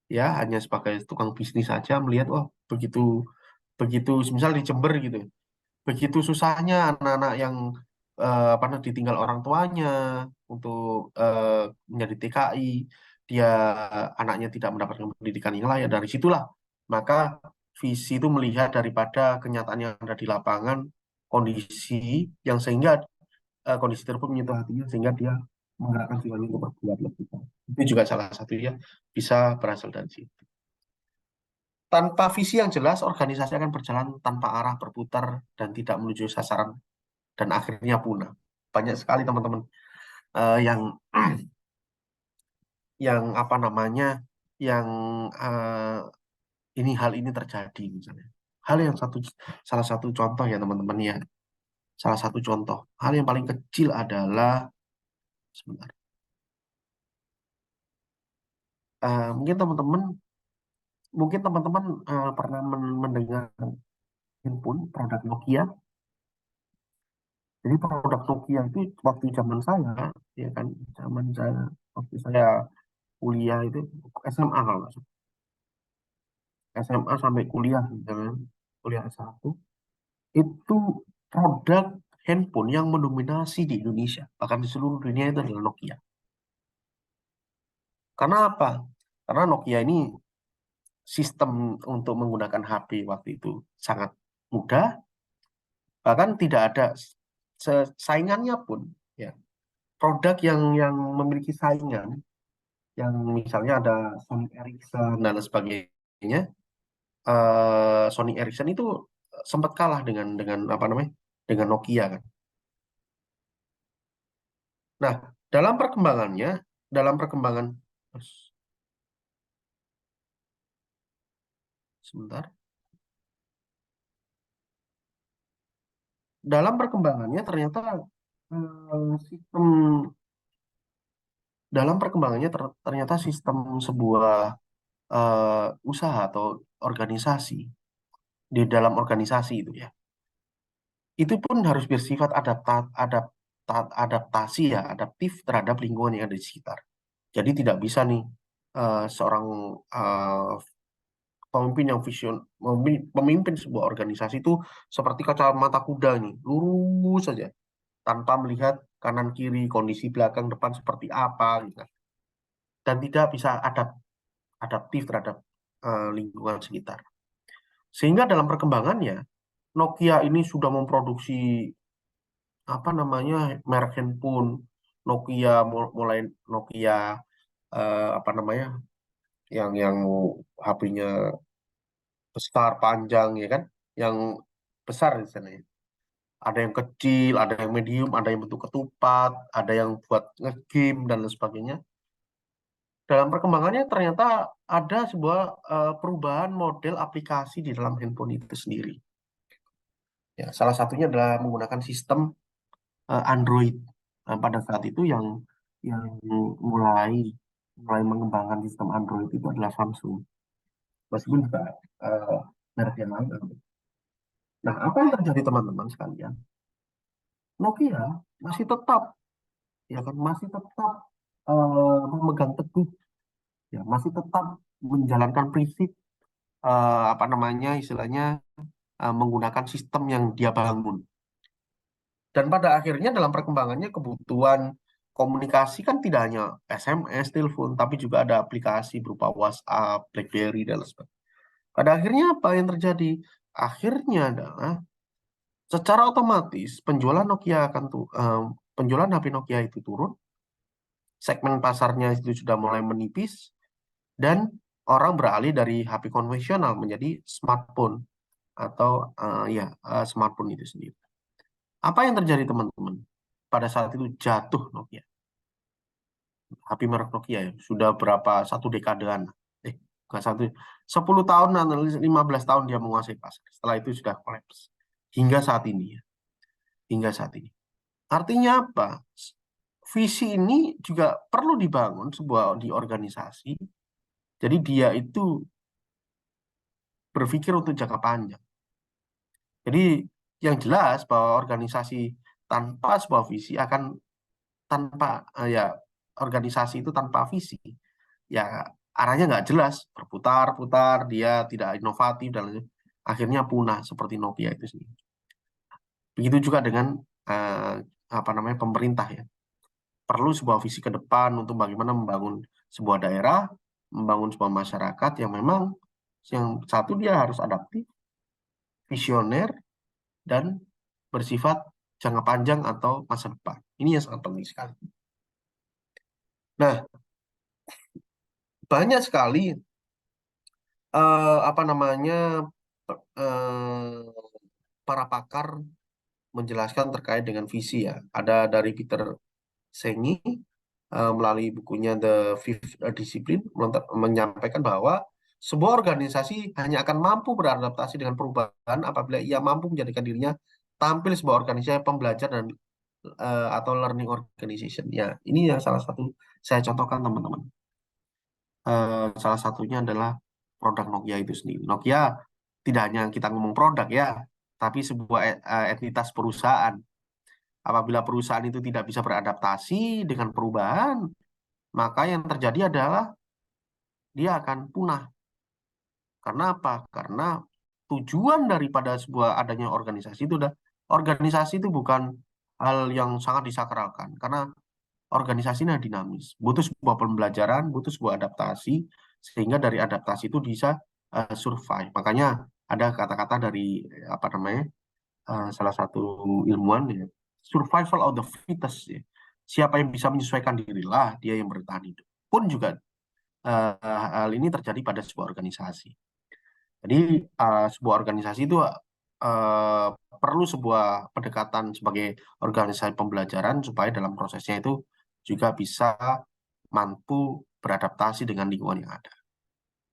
ya hanya sebagai tukang bisnis saja, melihat oh begitu begitu misal di Jember gitu, begitu susahnya anak-anak yang apa namanya ditinggal orang tuanya untuk menjadi TKI, dia anaknya tidak mendapatkan pendidikan yang layak. Dari situlah maka visi itu melihat daripada kenyataan yang ada di lapangan, kondisi yang sehingga kondisi tersebut menyentuh hatinya sehingga dia menggerakkan jiwanya untuk berbuat lebih baik. Itu juga salah satunya bisa berasal dari situ. Tanpa visi yang jelas, organisasi akan berjalan tanpa arah, berputar, dan tidak menuju sasaran, dan akhirnya punah. Banyak sekali teman-teman yang apa namanya, yang hal ini terjadi misalnya. Salah satu contoh ya teman-teman ya. Salah satu contoh. Hal yang paling kecil adalah sebentar. Mungkin teman-teman pernah mendengar handphone produk Nokia. Jadi produk Nokia itu waktu zaman saya, ya kan, waktu saya kuliah itu SMA kalau nggak salah. SMA sampai kuliah, jangan kuliah S1, itu produk handphone yang mendominasi di Indonesia, bahkan di seluruh dunia itu adalah Nokia. Karena apa? Karena Nokia ini sistem untuk menggunakan HP waktu itu sangat mudah, bahkan tidak ada saingannya pun, ya. Produk yang memiliki saingan, yang misalnya ada Sony Ericsson dan lain sebagainya, Sony Ericsson itu sempat kalah dengan apa namanya, dengan Nokia kan. Nah, dalam perkembangan sebentar, dalam perkembangannya ternyata sistem ternyata sistem sebuah usaha atau organisasi, di dalam organisasi itu ya, itu pun harus bersifat adaptasi ya, adaptif terhadap lingkungan yang ada di sekitar. Jadi tidak bisa nih seorang pemimpin yang pemimpin sebuah organisasi itu seperti kacamata kuda nih, lurus saja tanpa melihat kanan kiri, kondisi belakang depan seperti apa gitu. Dan tidak bisa adaptif terhadap lingkungan sekitar. Sehingga dalam perkembangannya Nokia ini sudah memproduksi apa namanya merek handphone Nokia, mulai Nokia apa namanya yang HP-nya besar panjang ya kan, yang besar di sana ya. Ada yang kecil, ada yang medium, ada yang bentuk ketupat, ada yang buat nge-game dan lain sebagainya. Dalam perkembangannya ternyata ada sebuah perubahan model aplikasi di dalam handphone itu sendiri. Ya, salah satunya adalah menggunakan sistem Android. Pada saat itu yang mulai mengembangkan sistem Android itu adalah Samsung. Meskipun juga uh, merek yang lain. Nah, apa yang terjadi teman-teman sekalian? Nokia masih tetap, ya kan, masih tetap memegang teguh, ya, masih tetap menjalankan prinsip apa namanya istilahnya menggunakan sistem yang dia bangun. Dan pada akhirnya dalam perkembangannya kebutuhan komunikasi kan tidak hanya SMS, telepon, tapi juga ada aplikasi berupa WhatsApp, BlackBerry, dan lain sebagainya. Pada akhirnya apa yang terjadi? Akhirnya adalah secara otomatis penjualan penjualan HP Nokia itu turun, segmen pasarnya itu sudah mulai menipis, dan orang beralih dari HP konvensional menjadi smartphone atau smartphone itu sendiri. Apa yang terjadi teman-teman? Pada saat itu jatuh Nokia. HP merek Nokia ya, sudah berapa, 1 dekadean. Bukan 10 tahun, 15 tahun dia menguasai pasar. Setelah itu sudah kolaps. Hingga saat ini ya. Hingga saat ini. Artinya apa? Visi ini juga perlu dibangun di organisasi. Jadi dia itu berpikir untuk jangka panjang. Jadi yang jelas bahwa organisasi tanpa sebuah visi akan organisasi itu tanpa visi ya arahnya nggak jelas, berputar-putar, dia tidak inovatif dan akhirnya punah seperti Nokia itu sendiri. Begitu juga dengan pemerintah ya, perlu sebuah visi ke depan untuk bagaimana membangun sebuah daerah, membangun sebuah masyarakat yang memang yang satu dia harus adaptif, visioner, dan bersifat jangka panjang atau masa depan. Ini yang sangat penting sekali. Nah, banyak sekali para pakar menjelaskan terkait dengan visi ya. Ada dari Peter Senge melalui bukunya The Fifth Discipline menyampaikan bahwa sebuah organisasi hanya akan mampu beradaptasi dengan perubahan apabila ia mampu menjadikan dirinya tampil sebuah organisasi pembelajar dan atau learning organization. Ya, ini yang salah satu saya contohkan teman-teman. Salah satunya adalah produk Nokia itu sendiri. Nokia tidak hanya kita ngomong produk ya, tapi sebuah entitas perusahaan. Apabila perusahaan itu tidak bisa beradaptasi dengan perubahan, maka yang terjadi adalah dia akan punah. Karena apa? Karena tujuan daripada sebuah adanya organisasi itu bukan hal yang sangat disakralkan. Karena organisasinya dinamis, butuh sebuah pembelajaran, butuh sebuah adaptasi, sehingga dari adaptasi itu bisa survive. Makanya ada kata-kata dari salah satu ilmuwan ya, survival of the fittest ya. Siapa yang bisa menyesuaikan dirilah dia yang bertahan hidup. Pun juga hal ini terjadi pada sebuah organisasi. Jadi sebuah organisasi itu perlu sebuah pendekatan sebagai organisasi pembelajaran supaya dalam prosesnya itu juga bisa mampu beradaptasi dengan lingkungan yang ada.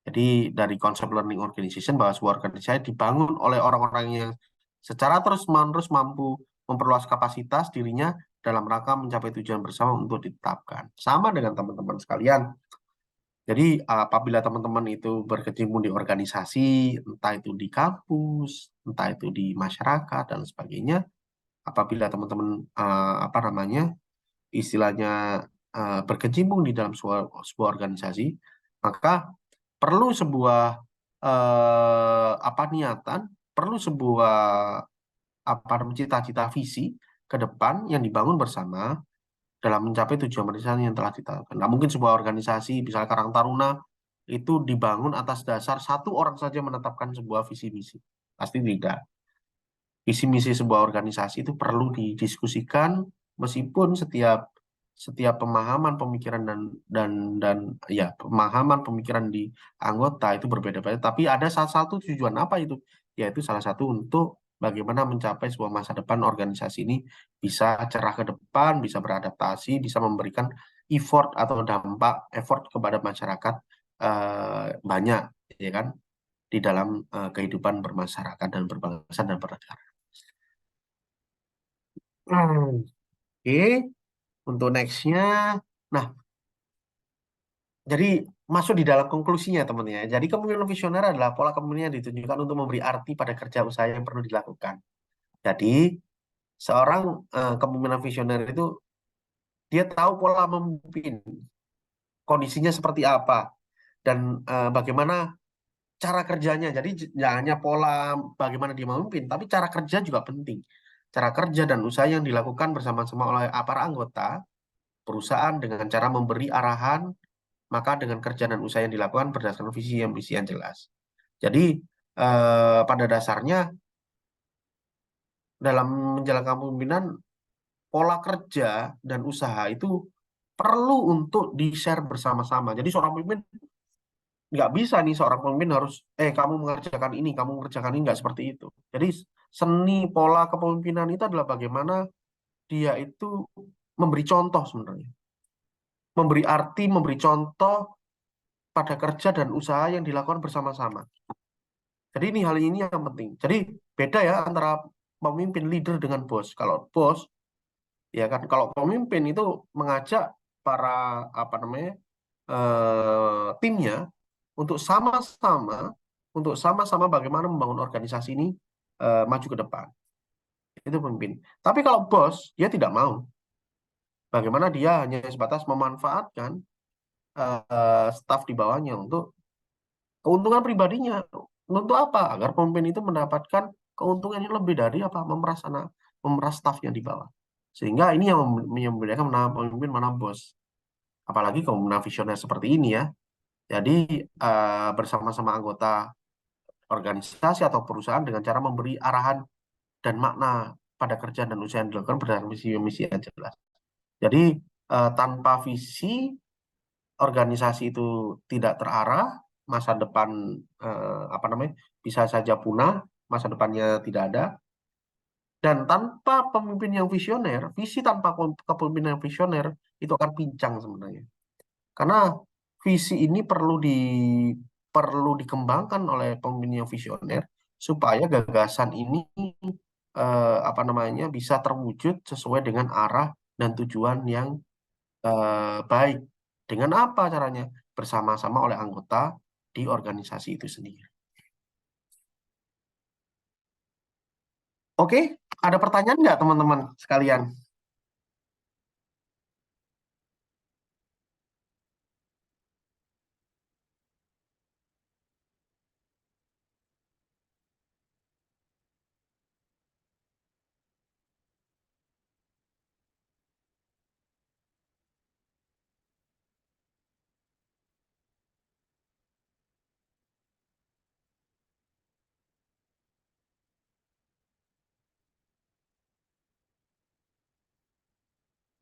Jadi dari konsep learning organization bahwa sebuah organisasi dibangun oleh orang-orang yang secara terus-menerus mampu memperluas kapasitas dirinya dalam rangka mencapai tujuan bersama untuk ditetapkan. Sama dengan teman-teman sekalian. Jadi apabila teman-teman itu berkecimpung di organisasi, entah itu di kampus, entah itu di masyarakat dan sebagainya, apabila teman-teman istilahnya berkecimpung di dalam sebuah organisasi, maka perlu sebuah niatan, perlu sebuah cita-cita visi ke depan yang dibangun bersama dalam mencapai tujuan organisasi yang telah ditetapkan. Nah, mungkin sebuah organisasi, misalnya Karang Taruna, itu dibangun atas dasar satu orang saja menetapkan sebuah visi misi. Pasti tidak. Visi misi sebuah organisasi itu perlu didiskusikan, meskipun setiap pemahaman pemikiran dan pemahaman pemikiran di anggota itu berbeda-beda. Tapi ada salah satu tujuan apa itu? Yaitu salah satu untuk bagaimana mencapai sebuah masa depan organisasi ini bisa cerah ke depan, bisa beradaptasi, bisa memberikan effort atau dampak effort kepada masyarakat banyak, ya kan, di dalam kehidupan bermasyarakat dan berbangsa dan bernegara. Oke, untuk nextnya, nah, jadi masuk di dalam konklusinya teman-teman ya. Jadi kepemimpinan visioner adalah pola kepemimpinan yang ditunjukkan untuk memberi arti pada kerja usaha yang perlu dilakukan. Jadi seorang kepemimpinan visioner itu dia tahu pola memimpin, kondisinya seperti apa, dan bagaimana cara kerjanya. Jadi tidak hanya pola bagaimana dia memimpin, tapi cara kerja juga penting. Cara kerja dan usaha yang dilakukan bersama-sama oleh para anggota perusahaan dengan cara memberi arahan, maka dengan kerja dan usaha yang dilakukan berdasarkan visi yang jelas. Jadi pada dasarnya dalam menjalankan kepemimpinan, pola kerja dan usaha itu perlu untuk di-share bersama-sama. Jadi seorang pemimpin nggak bisa nih, seorang pemimpin harus, kamu mengerjakan ini, kamu mengerjakan ini, nggak seperti itu. Jadi seni pola kepemimpinan itu adalah bagaimana dia itu memberi contoh sebenarnya. Memberi arti, memberi contoh pada kerja dan usaha yang dilakukan bersama-sama. Jadi hal ini yang penting. Jadi beda ya antara pemimpin leader dengan bos. Kalau bos, ya kan, kalau pemimpin itu mengajak para apa namanya timnya untuk sama-sama bagaimana membangun organisasi ini maju ke depan. Itu pemimpin. Tapi kalau bos, dia tidak mau. Bagaimana dia hanya sebatas memanfaatkan staf di bawahnya untuk keuntungan pribadinya. Untuk apa? Agar pemimpin itu mendapatkan keuntungan yang lebih dari apa? Memeras stafnya di bawah. Sehingga ini yang membedakan mana pemimpin, mana bos. Apalagi kepemimpinan visioner seperti ini ya. Jadi bersama-sama anggota organisasi atau perusahaan dengan cara memberi arahan dan makna pada kerja dan usaha yang dilakukan berdasarkan misi-misi yang jelas. Jadi tanpa visi, organisasi itu tidak terarah, masa depan bisa saja punah, masa depannya tidak ada. Dan tanpa pemimpin yang visioner, visi tanpa kepemimpinan yang visioner itu akan pincang sebenarnya. Karena visi ini perlu dikembangkan oleh pemimpin yang visioner supaya gagasan ini bisa terwujud sesuai dengan arah dan tujuan yang baik. Dengan apa caranya? Bersama-sama oleh anggota di organisasi itu sendiri. Oke, ada pertanyaan nggak teman-teman sekalian?